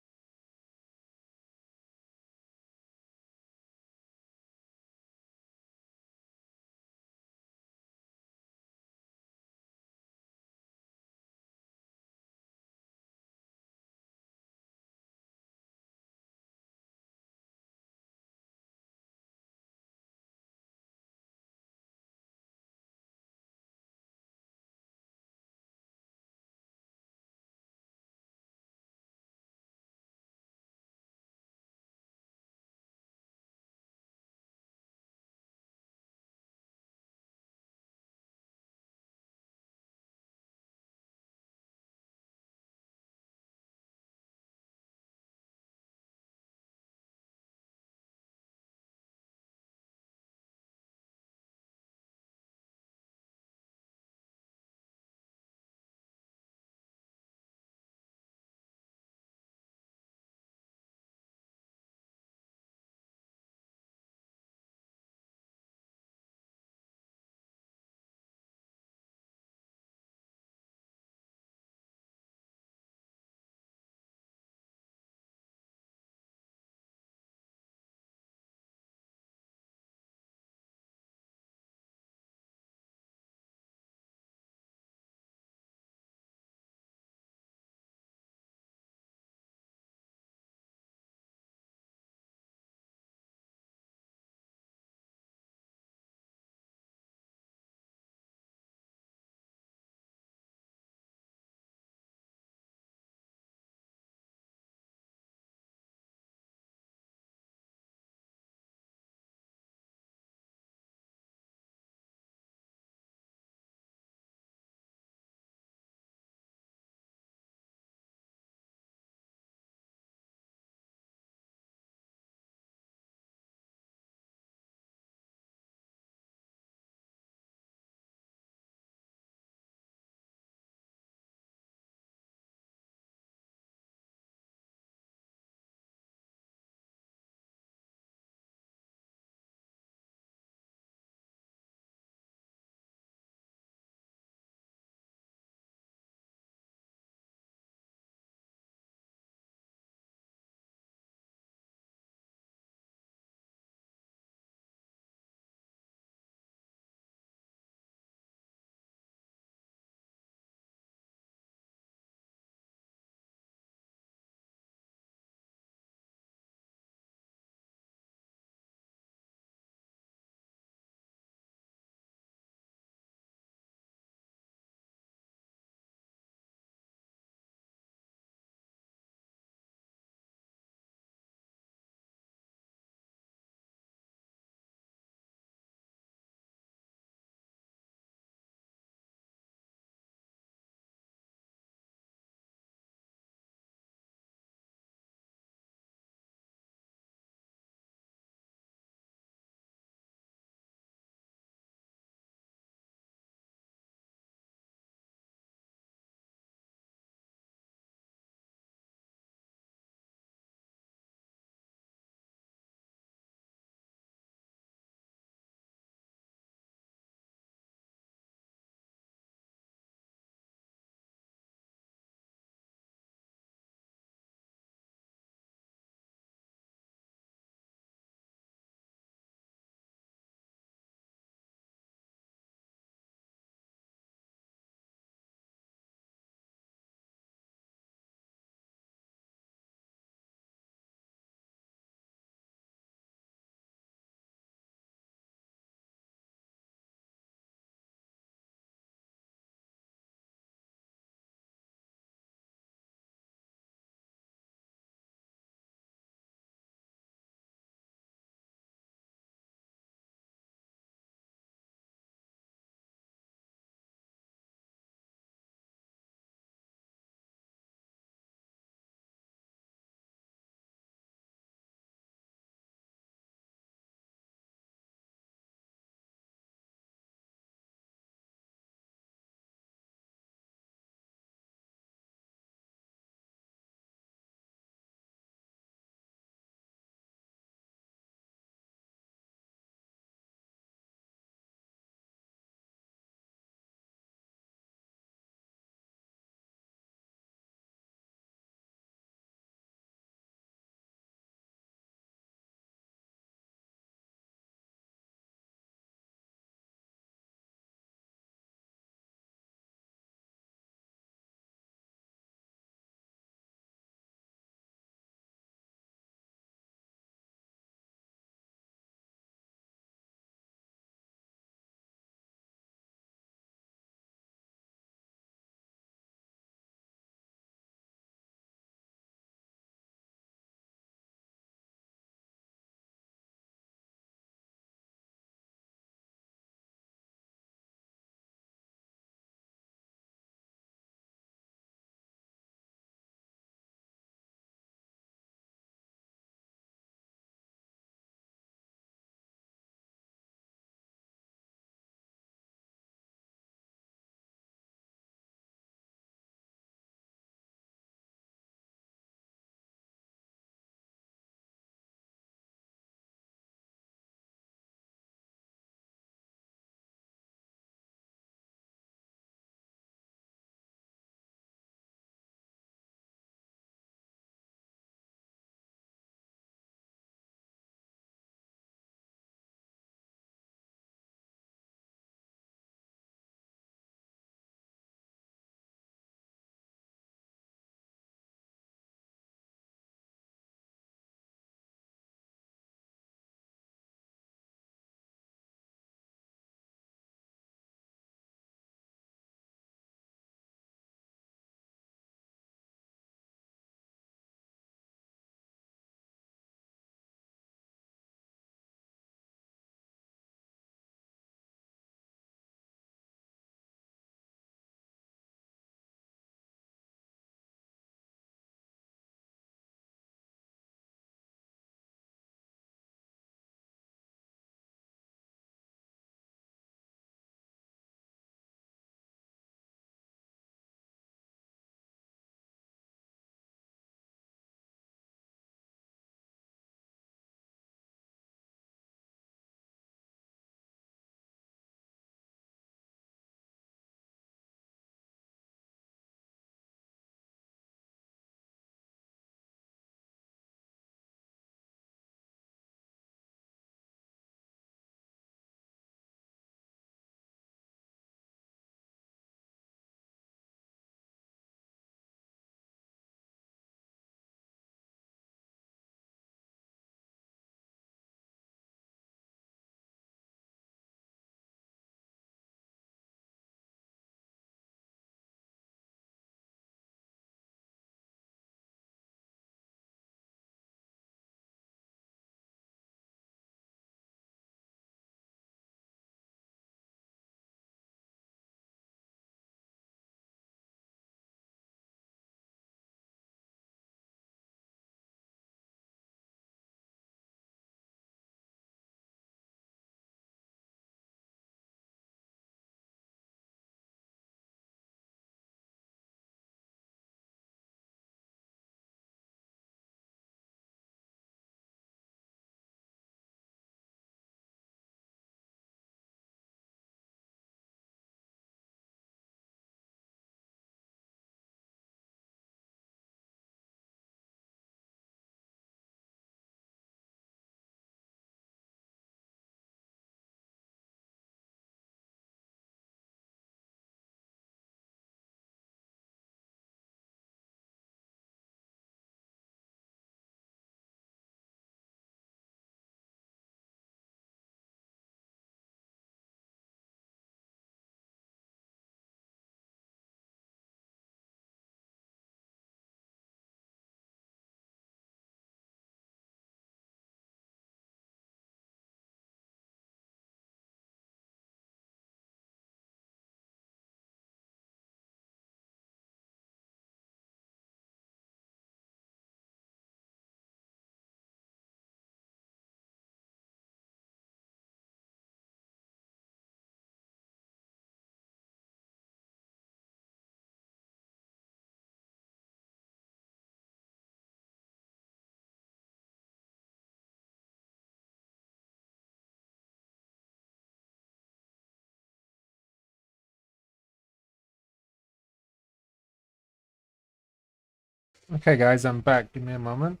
Okay, guys, I'm back. Give me a moment.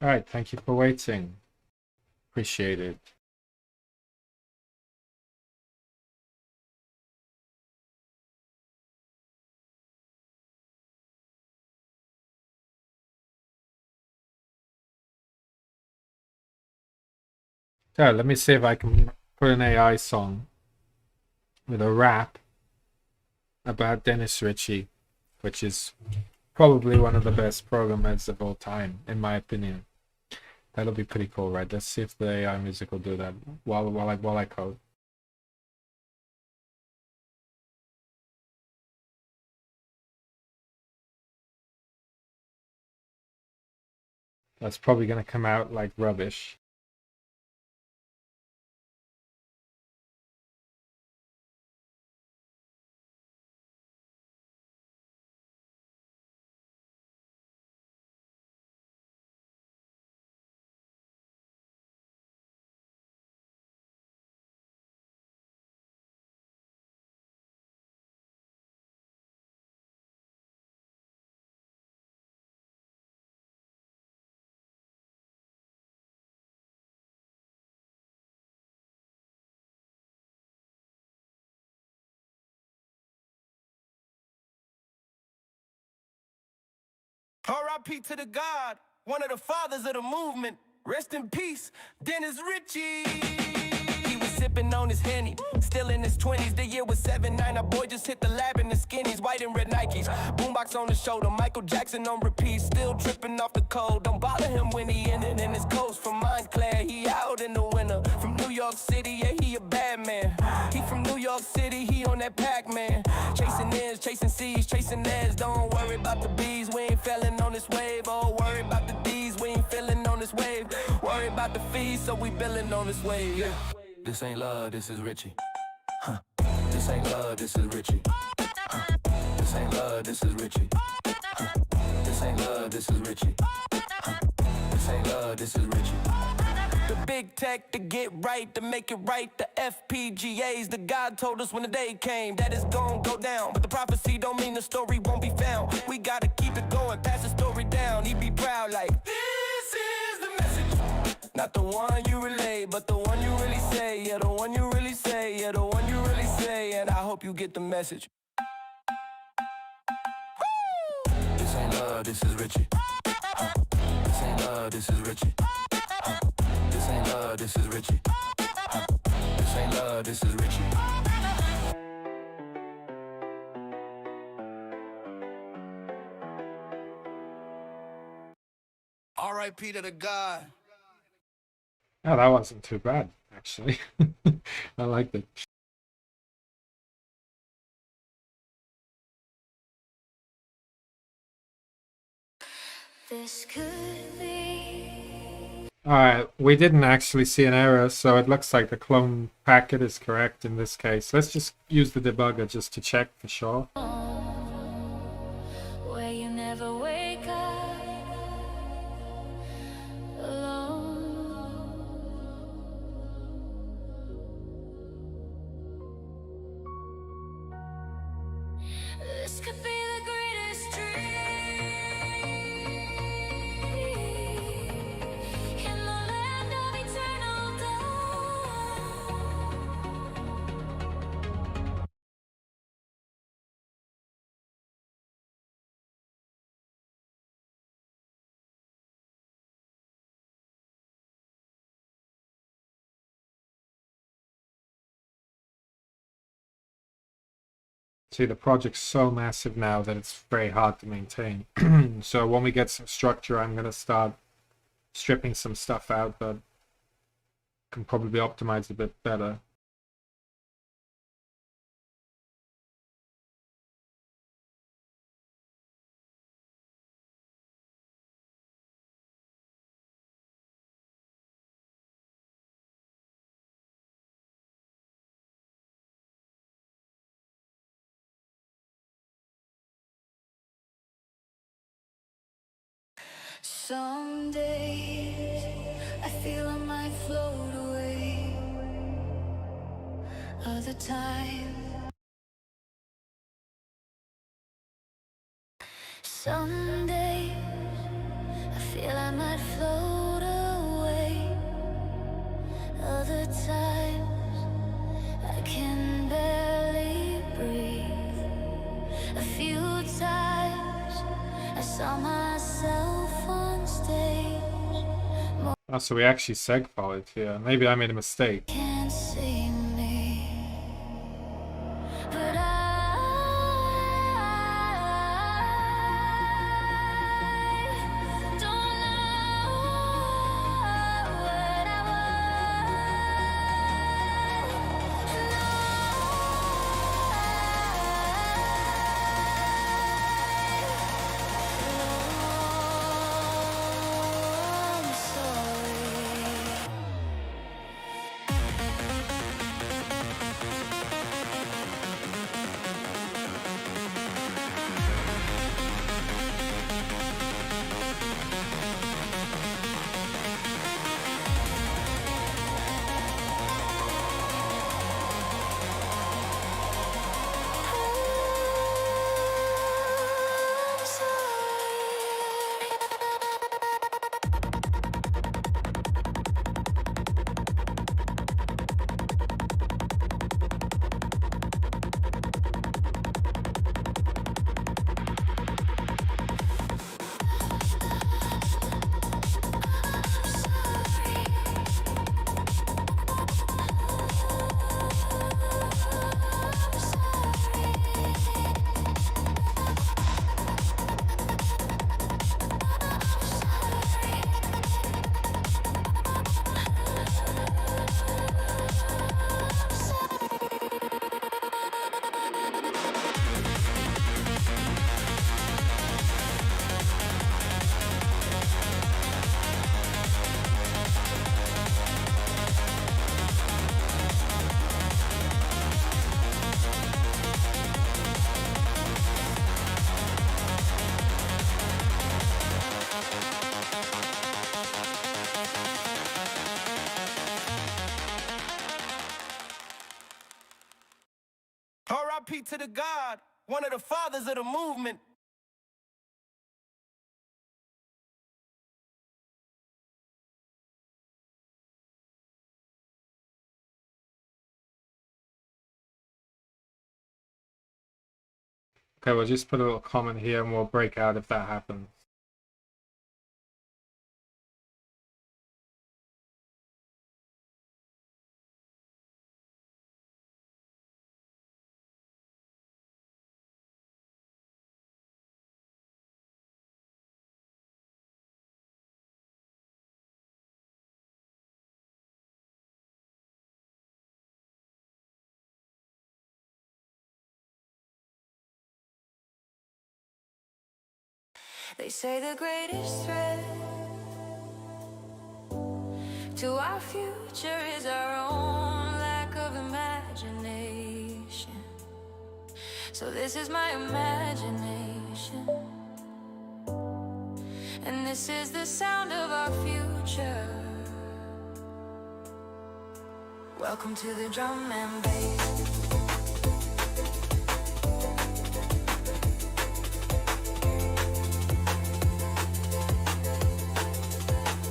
All right, thank you for waiting. Appreciate it. So let me see if I can put an AI song with a rap about Dennis Ritchie, which is probably one of the best programmers of all time, in my opinion. That'll be pretty cool, right? Let's see if the AI music will do that while I code. That's probably gonna come out like rubbish. R.I.P. to the God, one of the fathers of the movement. Rest in peace, Dennis Ritchie. He was sipping on his Henny, still in his 20s. The year was 7-9. Our boy just hit the lab in the skinnies, white and red Nikes. Boombox on the shoulder, Michael Jackson on repeat. Still tripping off the cold. Don't bother him when he ending in his coast. From Montclair, he out in the winter. From New York City, yeah, he a bad man. He from New York City, he on that Pac-Man. Chasing ends, chasing C's, chasing ends. Don't worry about the B's, we ain't failing on this wave. Oh, worry about the D's, we ain't feeling on this wave. Worry about the fees, so we billing on this wave. Yeah. This ain't love, this is Richie. Huh. This ain't love, this is Richie. Huh. This ain't love, this is Richie. Huh. This ain't love, this is Richie. Huh. This ain't love, this is Richie. The big tech to get right, to make it right. The FPGAs, the God told us when the day came that it's gon' go down. But the prophecy don't mean the story won't be found. We gotta keep it going, pass the story down. He be proud like, this is the message. Not the one you relay, but the one you really say. Yeah, the one you really say. Yeah, the one you really say. And I hope you get the message. Woo! This ain't love, this is Richie. This ain't love, this is Richie. This ain't love, this is Richie. This ain't love, this is Richie. R.I.P. to the God. Oh, that wasn't too bad, actually. I liked it. This could be Alright, we didn't actually see an error, so it looks like the clone packet is correct in this case. Let's just use the debugger just to check for sure. Where you never wake up alone. This could be the greatest dream in the land of eternal dawn. See, the project's so massive now that it's very hard to maintain. So when we get some structure, I'm going to start stripping some stuff out that can probably be optimized a bit better. Some days I feel I might float away. Other times, some days I feel I might float away. Other times I can barely breathe. A few times I saw myself on stage. Oh, so we actually seg-followed here. Maybe I made a mistake. Can't see me, but I don't know what I want. I'm sorry. I'm R.I.P. to the God, one of the fathers of the movement. Okay, we'll just put a little comment here and we'll break out if that happens. They say the greatest threat To our future is our own lack of imagination. So this is my imagination, and this is the sound of our future. Welcome to the drum and bass.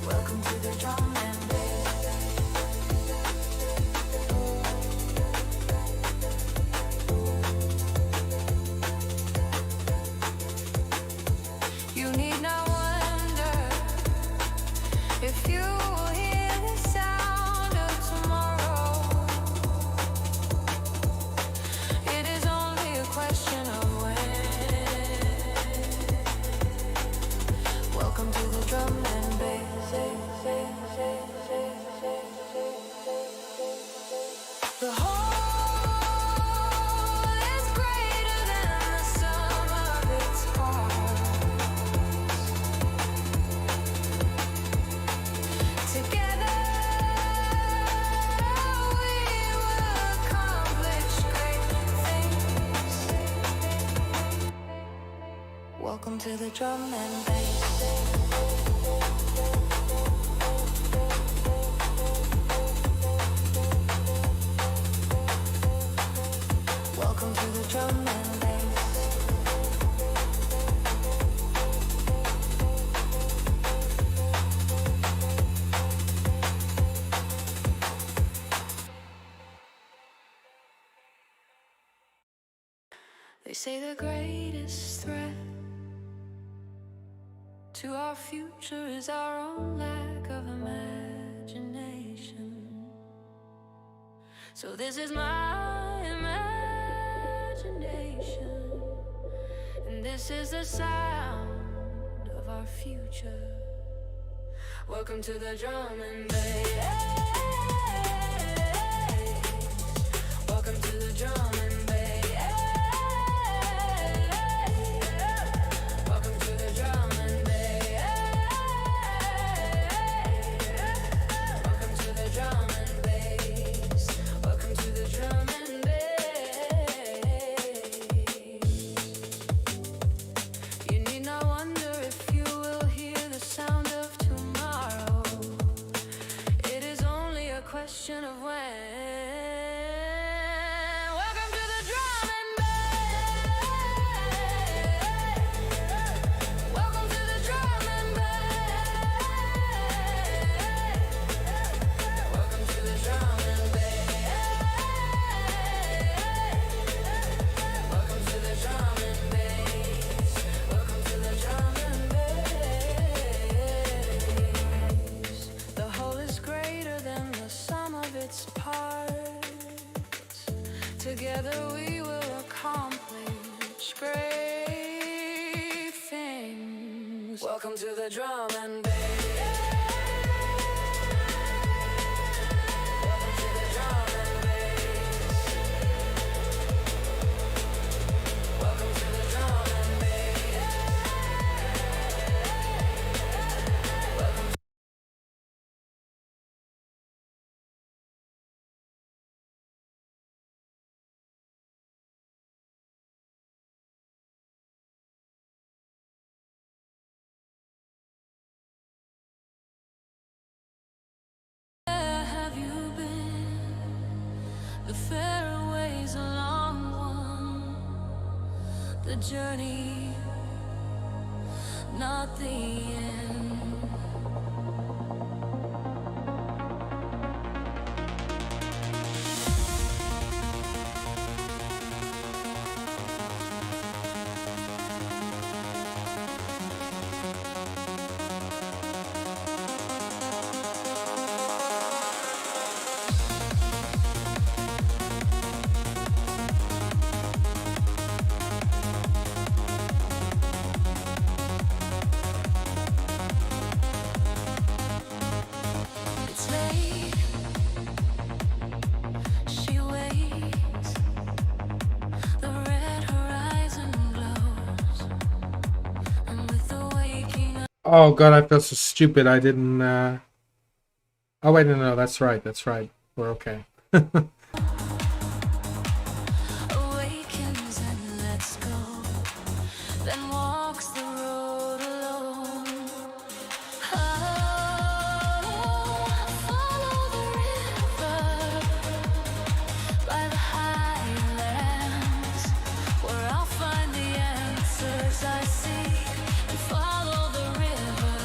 Welcome to the drum and bass. You need not wonder if you will hear the sound of tomorrow. It is only a question of when. Welcome to the drum and bass. The whole is greater than the sum of its parts. Together we will accomplish great things. Welcome to the drum and bass. Welcome to the drum and bass. They say the greatest threat to our future is our own lack of imagination. So this is my imagination, and this is the sound of our future. Welcome to the drum and bass. Welcome to the drum and bass. Welcome to the drum and bass. Welcome to the drum and bass. Welcome to the drum and bass. You need not wonder if you will hear the sound of tomorrow. It is only a question of when. Welcome to the drum and bass. Welcome to the drum and bass. Welcome to the drum and bass. Welcome to the drum and bass. Welcome to the drum and bass. The whole is greater than the sum of its parts. Together we will accomplish great things. Welcome to the drum and bass. Welcome to the drum and bass. Welcome to the drum and bass. Welcome. Where have you been? The fairway's a long one. The journey, not the end. Oh god, I feel so stupid. I didn't Oh wait, no, that's right. That's right. We're okay. Awakens and lets go, then walks the road alone. Follow the river by the highlands, where I'll find the answers I seek. And follow the river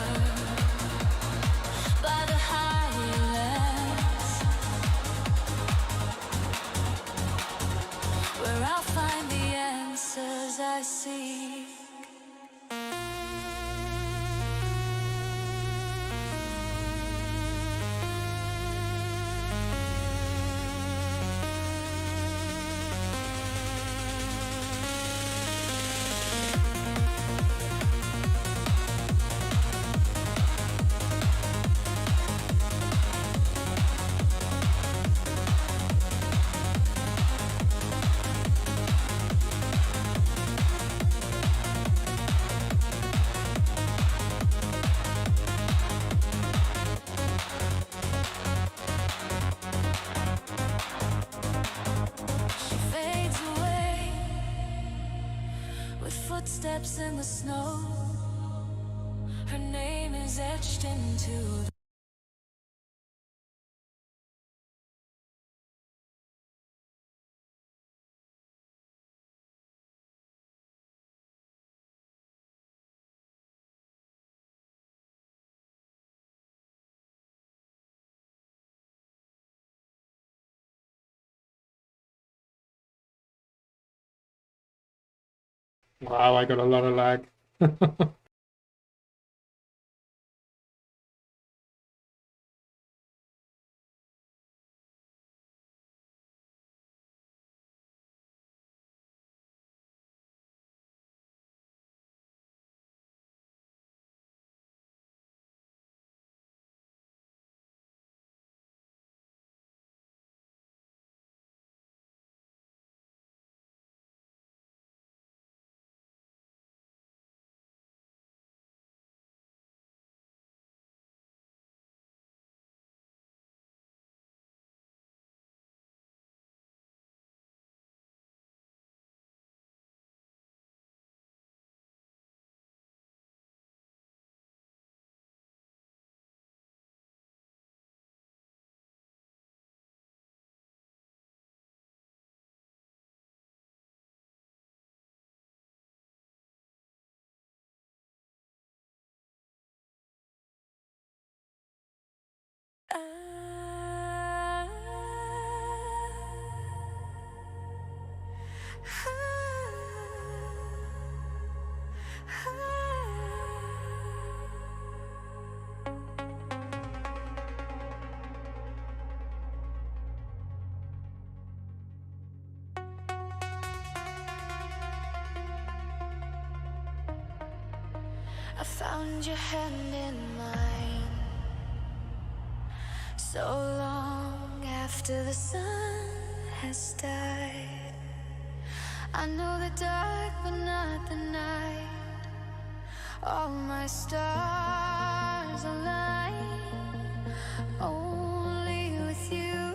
by the highlands, where I'll find the answers I seek. She fades away with footsteps in the snow. Her name is etched into the Wow, I got a lot of lag. I found your hand in mine so long after the sun has died. I know the dark but not the night. All my stars align only with you.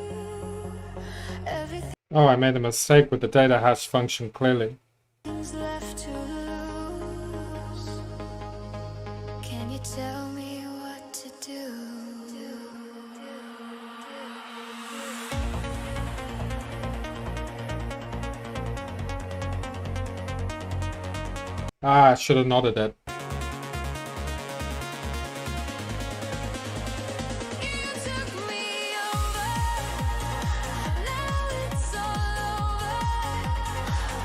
Everything's Oh, I made a mistake with the data hash function clearly. left to lose. Can you tell me what to do? Ah, I should have nodded it. You took me over. Now it's all over.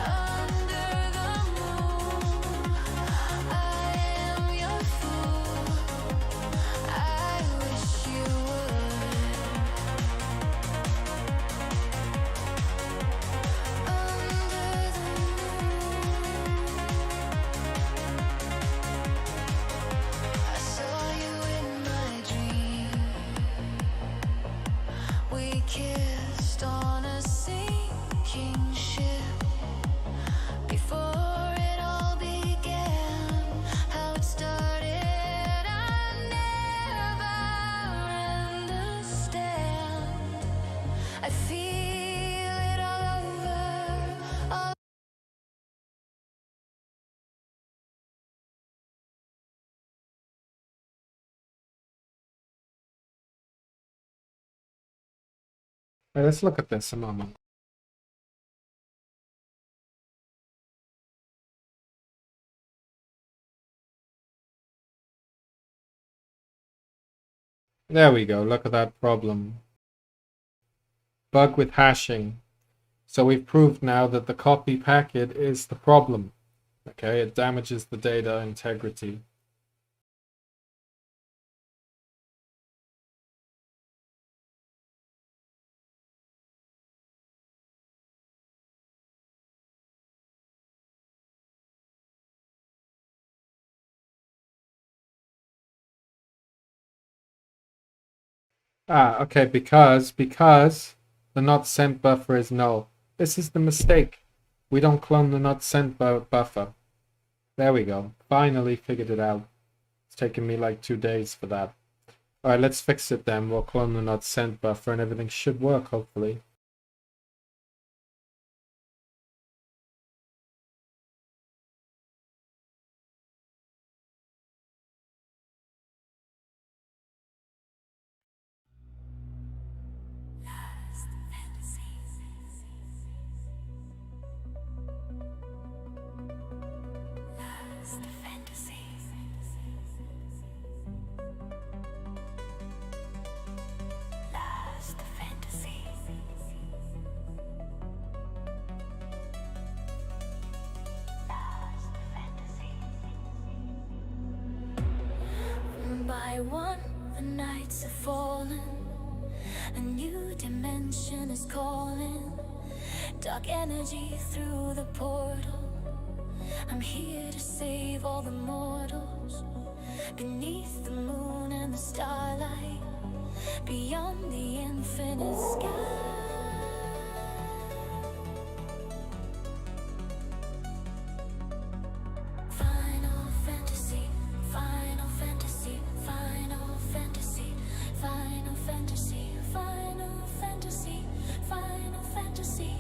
Under the moon, I am your fool. I wish you would. Under the moon. Right, let's look at this a moment. There we go. Look at that problem. Bug with hashing. So we've proved now that the copy packet is the problem. Okay, it damages the data integrity. Okay, because the not sent buffer is null. This is the mistake. We don't clone the not sent buffer. There we go. Finally figured it out. It's taken me like 2 days for that. Alright, let's fix it then. We'll clone the not sent buffer and everything should work, hopefully. By one, the nights have fallen. A new dimension is calling. Dark energy through the portal. I'm here to save all the mortals. Beneath the moon and the starlight. Beyond the infinite sky. Final fantasy, final fantasy, final fantasy, final fantasy, final fantasy, final fantasy.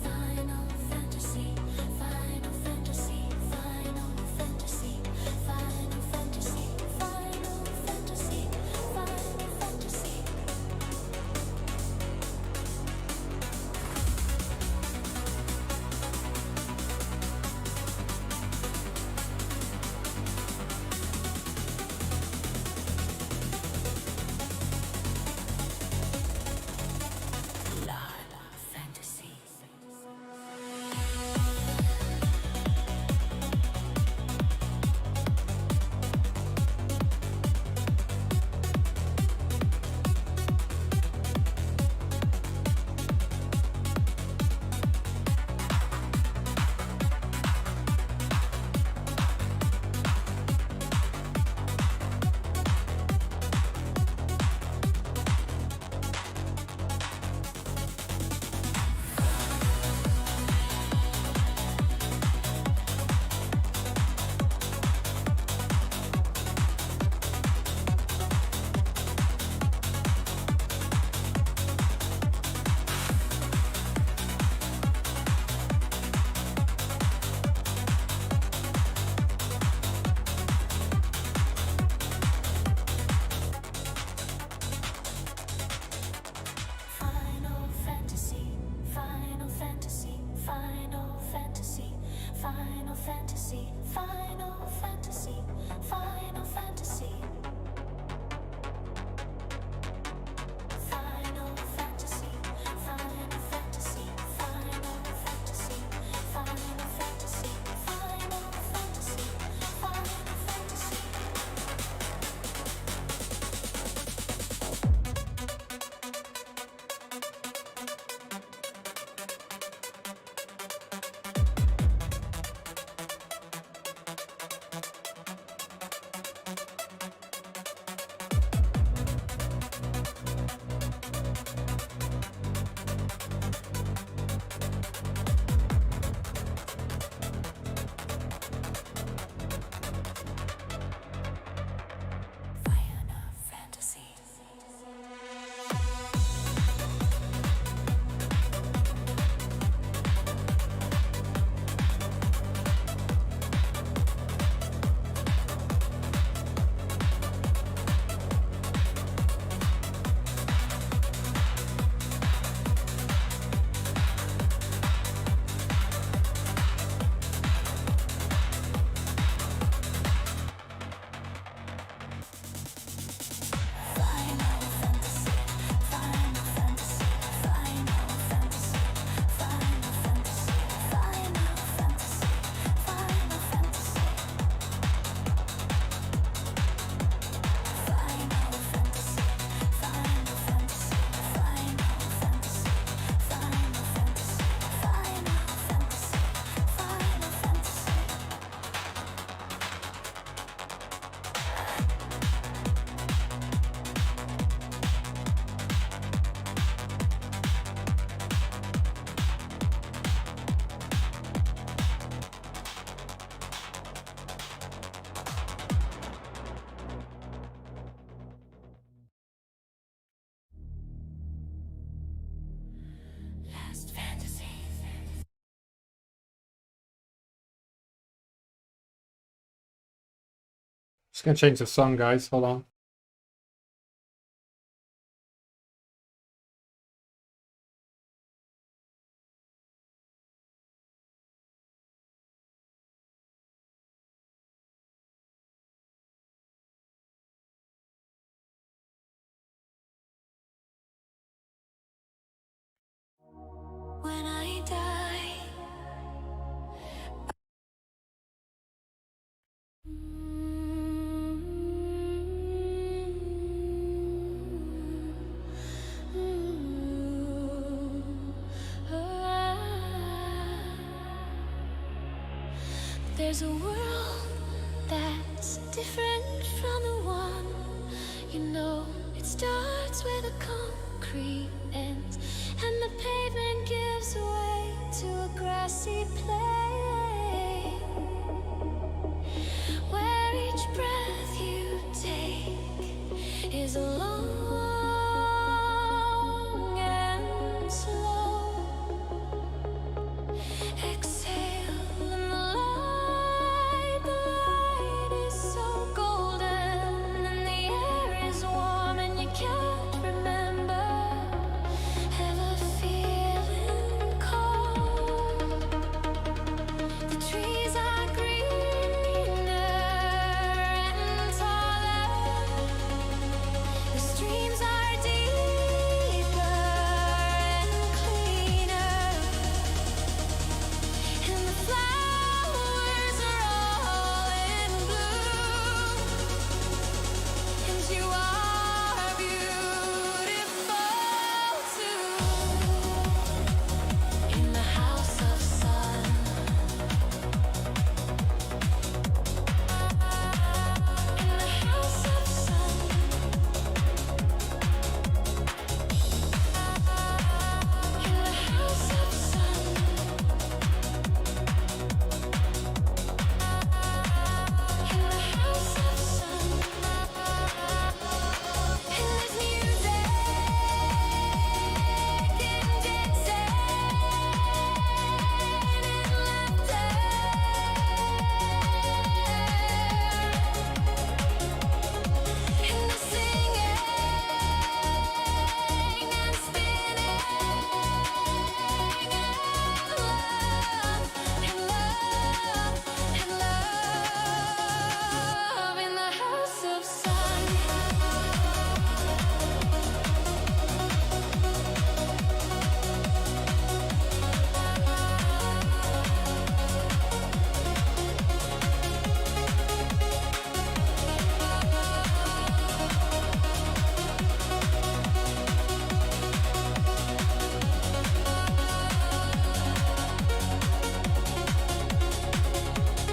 Final fantasy, final fantasy, final fantasy, final fantasy, final fantasy, final fantasy. Fantasy. Final fantasy, final fantasy, final fantasy, final fantasy, final fantasy, final fantasy. Final fantasy, final fantasy, final fantasy, final fantasy, final fantasy, final fantasy. past fantasy. Just gonna change the song, guys. Hold on. When I die, there's a world that's different from the one you know. It starts where the concrete ends and the pavement gives way to a grassy plain, where each breath you take is a long and slow exhale. And the light is so golden, and the air is warm, and you can't remember ever feeling cold. The trees are greener and taller, the streams are deeper and cleaner, and the flowers are all in bloom, and you are beautiful too. In the house of sun, in the house of sun, in the house of sun, in the house of sun, and there's music and dancing and laughter, and the singing and spinning and love and love and love in the house of sun.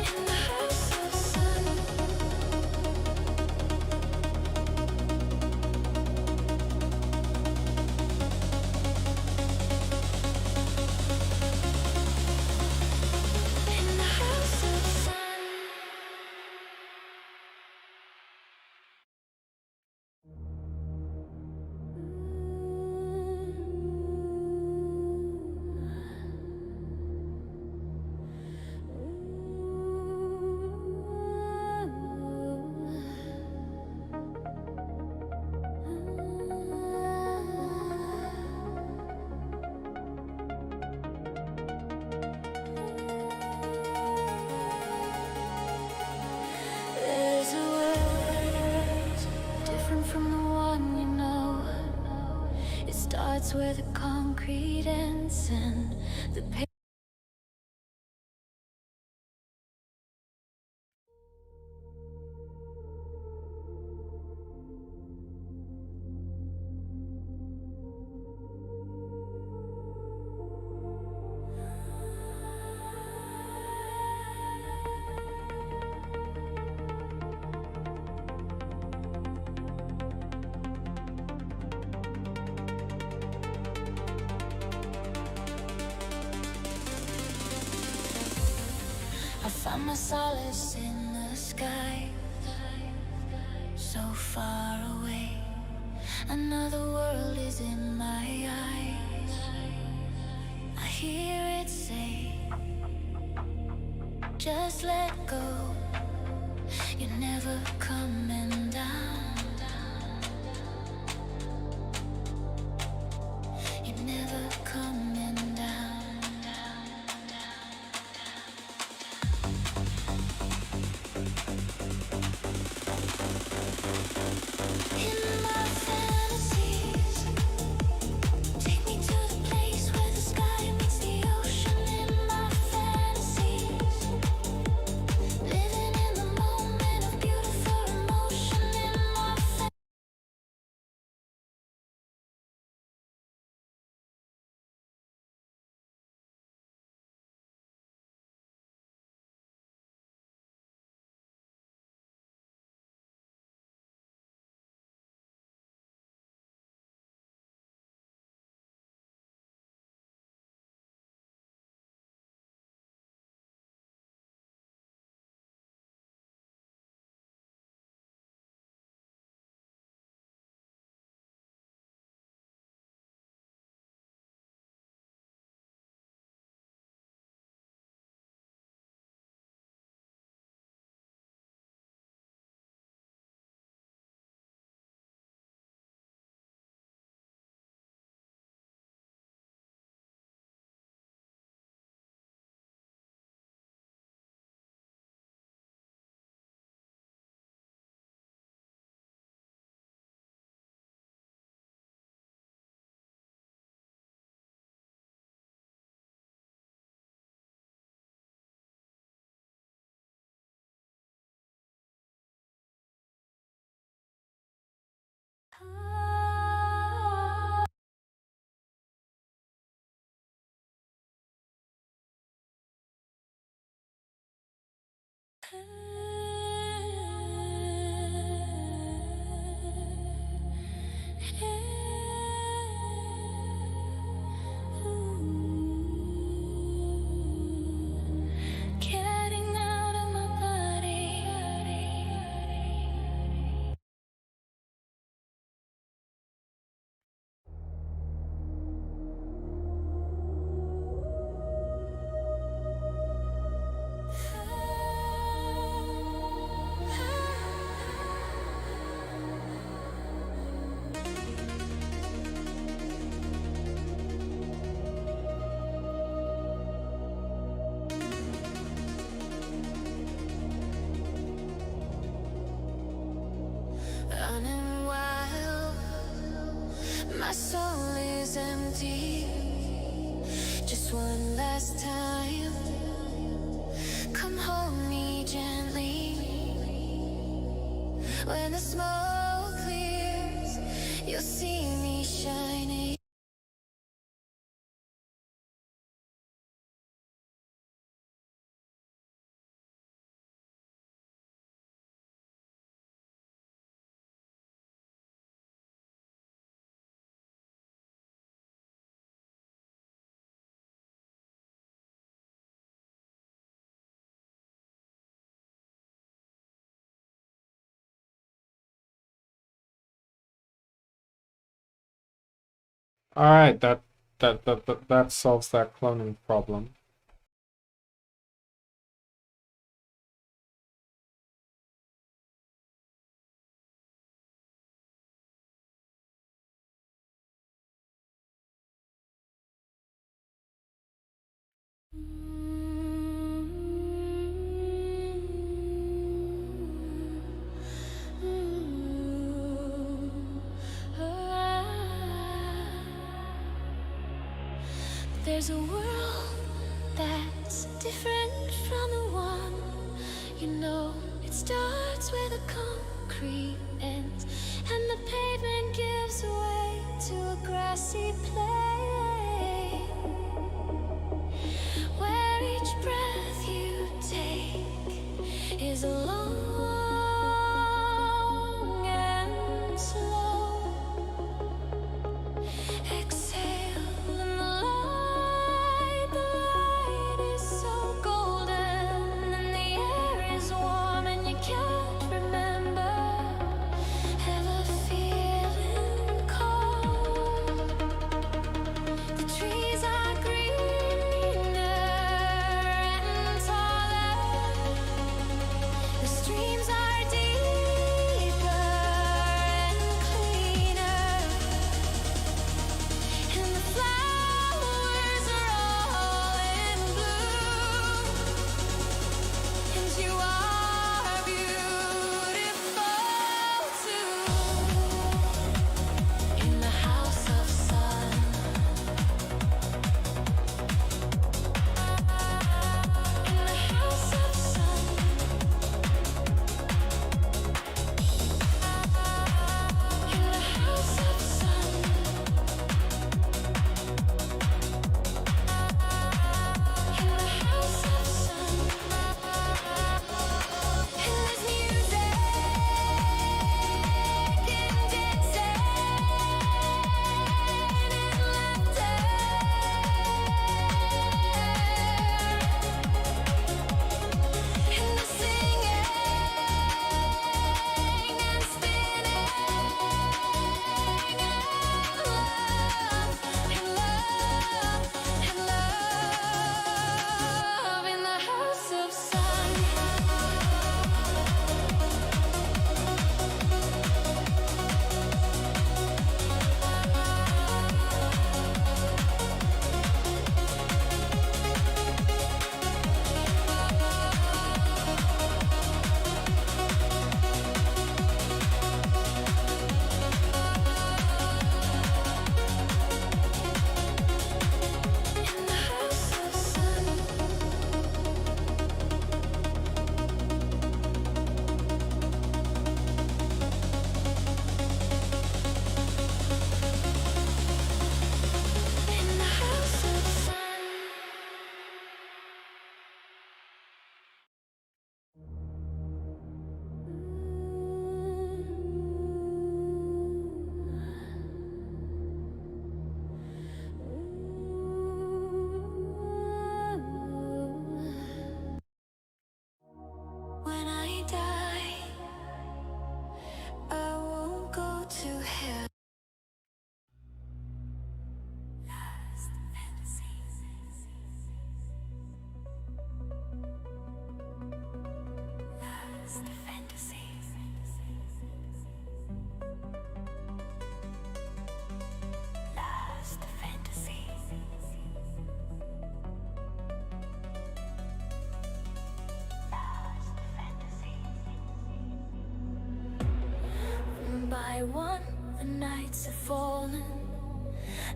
In the house of sun. In the house of sun. There's a world different from the one you know. It starts where the concrete ends and the I find my solace in the sky, so far away. Another world is in my eyes. hear it say, just let go. You're never coming down. You're never coming down. In my fantasies, take me to the place where the sky meets the ocean. In my fantasies, living in the moment of beautiful emotion. In my getting out of my body. Running wild, my soul is empty. Just one last time, come hold me gently. When the smoke clears, you'll see me shining. All right, that solves that cloning problem. There's a world that's different from the one you know. It starts where the concrete ends and the pavement gives way to a grassy plain, where each breath you take is a long and slow exhale. And the light is so golden, and the air is warm, and you can't remember ever feeling cold. The trees are green Last fantasy. Last fantasy. Last fantasy. One by one, the nights have fallen.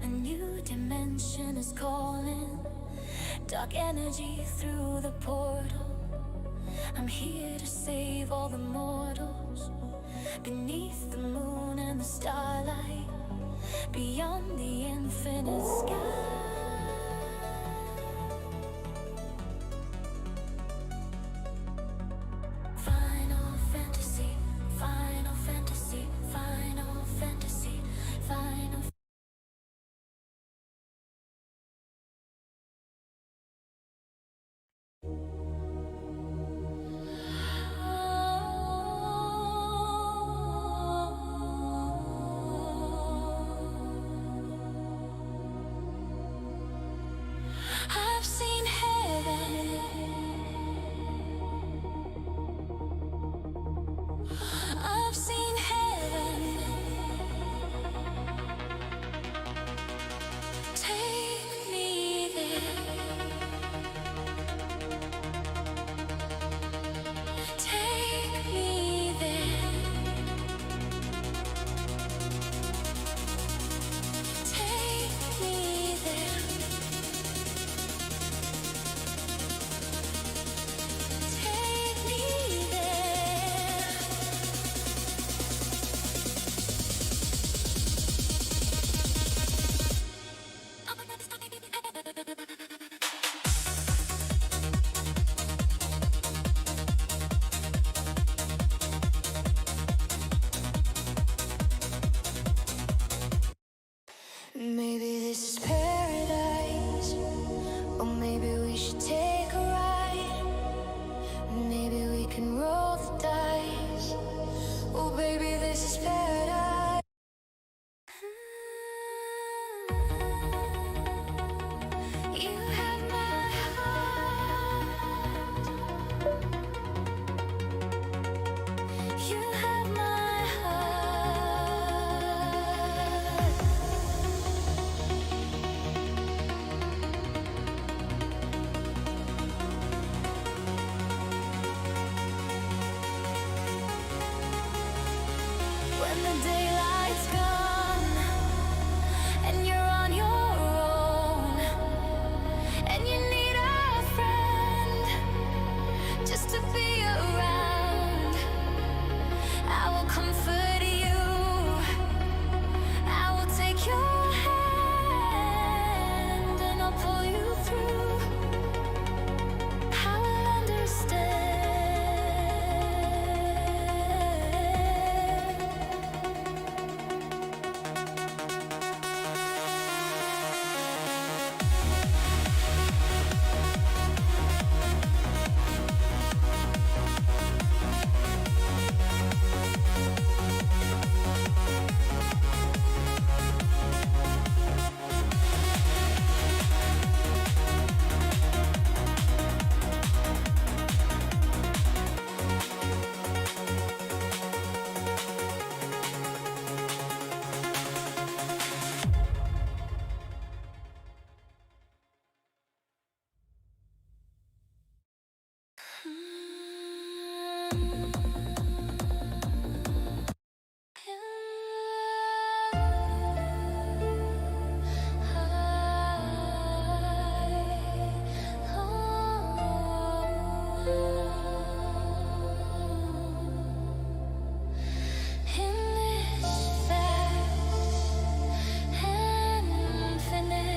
A new dimension is calling. Dark energy through the portal. I'm here to save all the mortals. Beneath the moon and the starlight, beyond the infinite sky. Final fantasy, final fantasy, final fantasy, final. I've seen heaven. I've seen heaven. Take me there. Take me there. Take me there. Take me there. Maybe this is paradise, or maybe we should take a ride. Maybe we can roll the dice. Oh, baby, this is paradise. You have my heart. You have my heart. When the daylight's gone and you're on your own, and you need a friend just to be around, I will comfort you. I will take your hand and I'll pull you through. I will understand. In this vast and infinite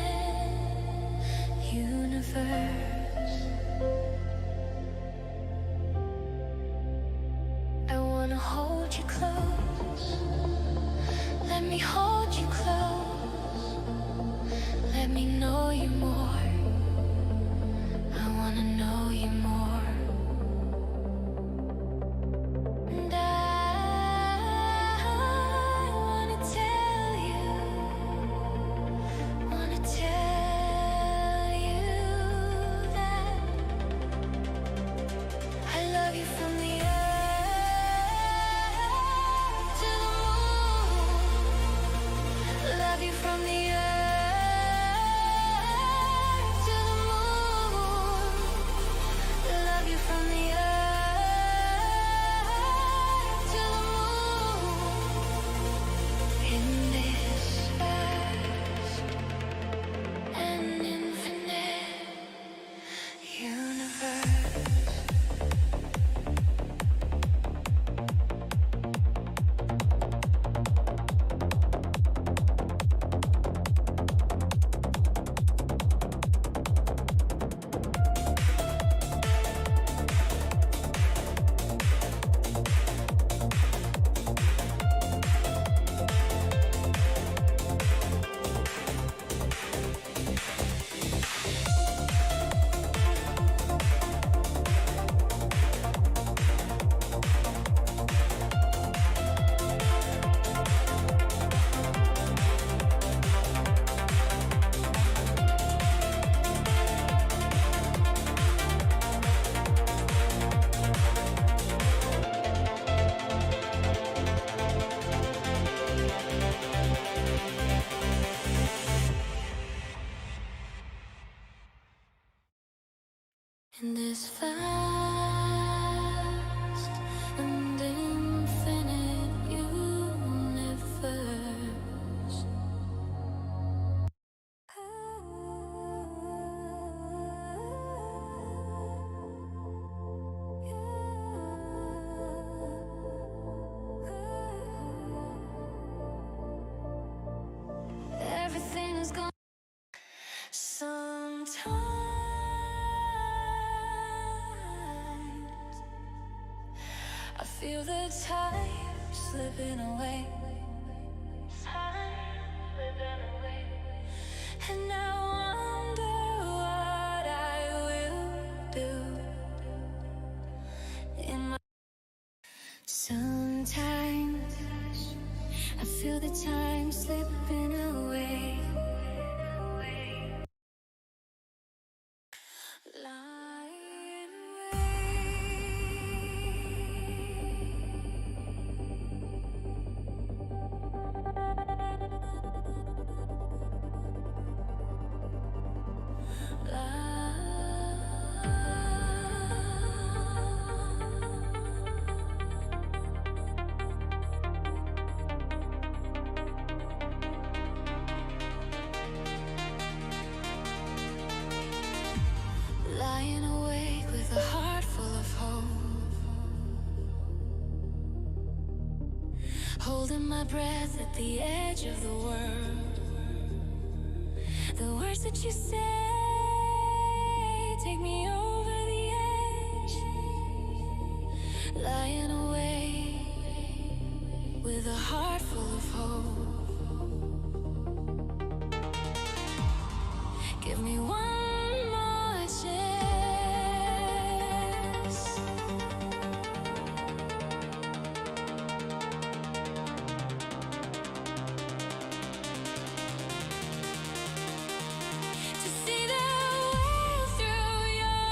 universe, I wanna hold you close. Let me hold you close. Let me know you more. I wanna know you more. And I wanna tell you that I love you from the earth. from the earth to the moon. Love you from the earth to the moon. In this vast and infinite universe. In this vast and infinite universe. Everything is gone. Sometimes I feel the time slipping away. And I wonder what I will do in my. Sometimes I feel the time slipping away. Lying Lying awake with a heart full of hope, holding my breath at the edge of the world. The words that you say take me over the edge. Lying awake with a heart full of hope. Give me one more chance. To see the world through your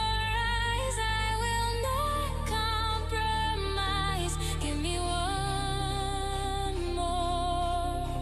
eyes, I will not compromise. Give me one more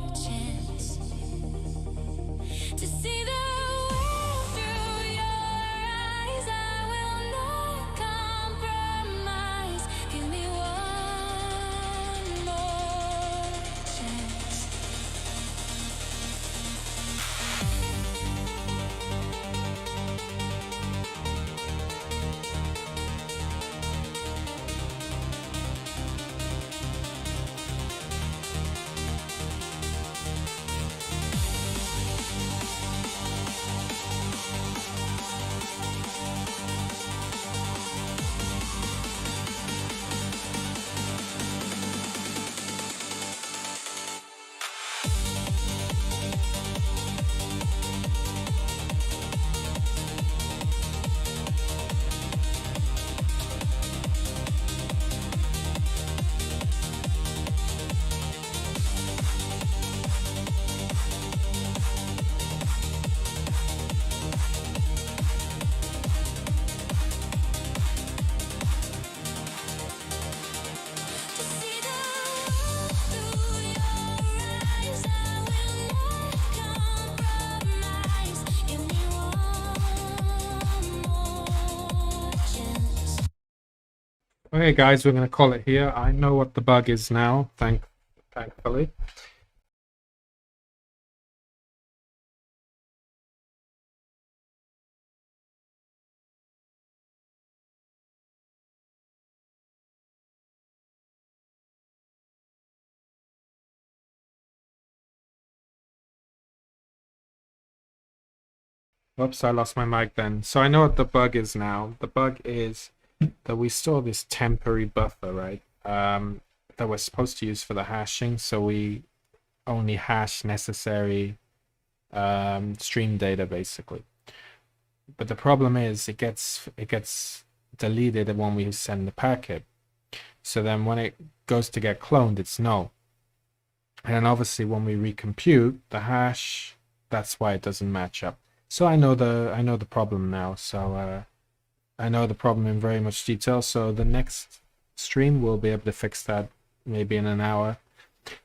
Okay, guys, we're going to call it here. I know what the bug is now, thankfully. Whoops, I lost my mic then. So I know what the bug is now. The bug is that we store this temporary buffer, right? That we're supposed to use for the hashing. So we only hash necessary stream data, basically. But the problem is it gets deleted when we send the packet. So then when it goes to get cloned, it's null. And obviously when we recompute the hash, that's why it doesn't match up. So I know the problem now. So I know the problem in very much detail. So the next stream we'll be able to fix that maybe in an hour.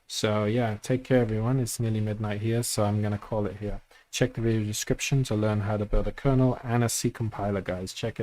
So yeah, take care everyone. It's nearly midnight here, so I'm gonna call it here. Check the video description to learn how to build a kernel and a C compiler, guys. Check it.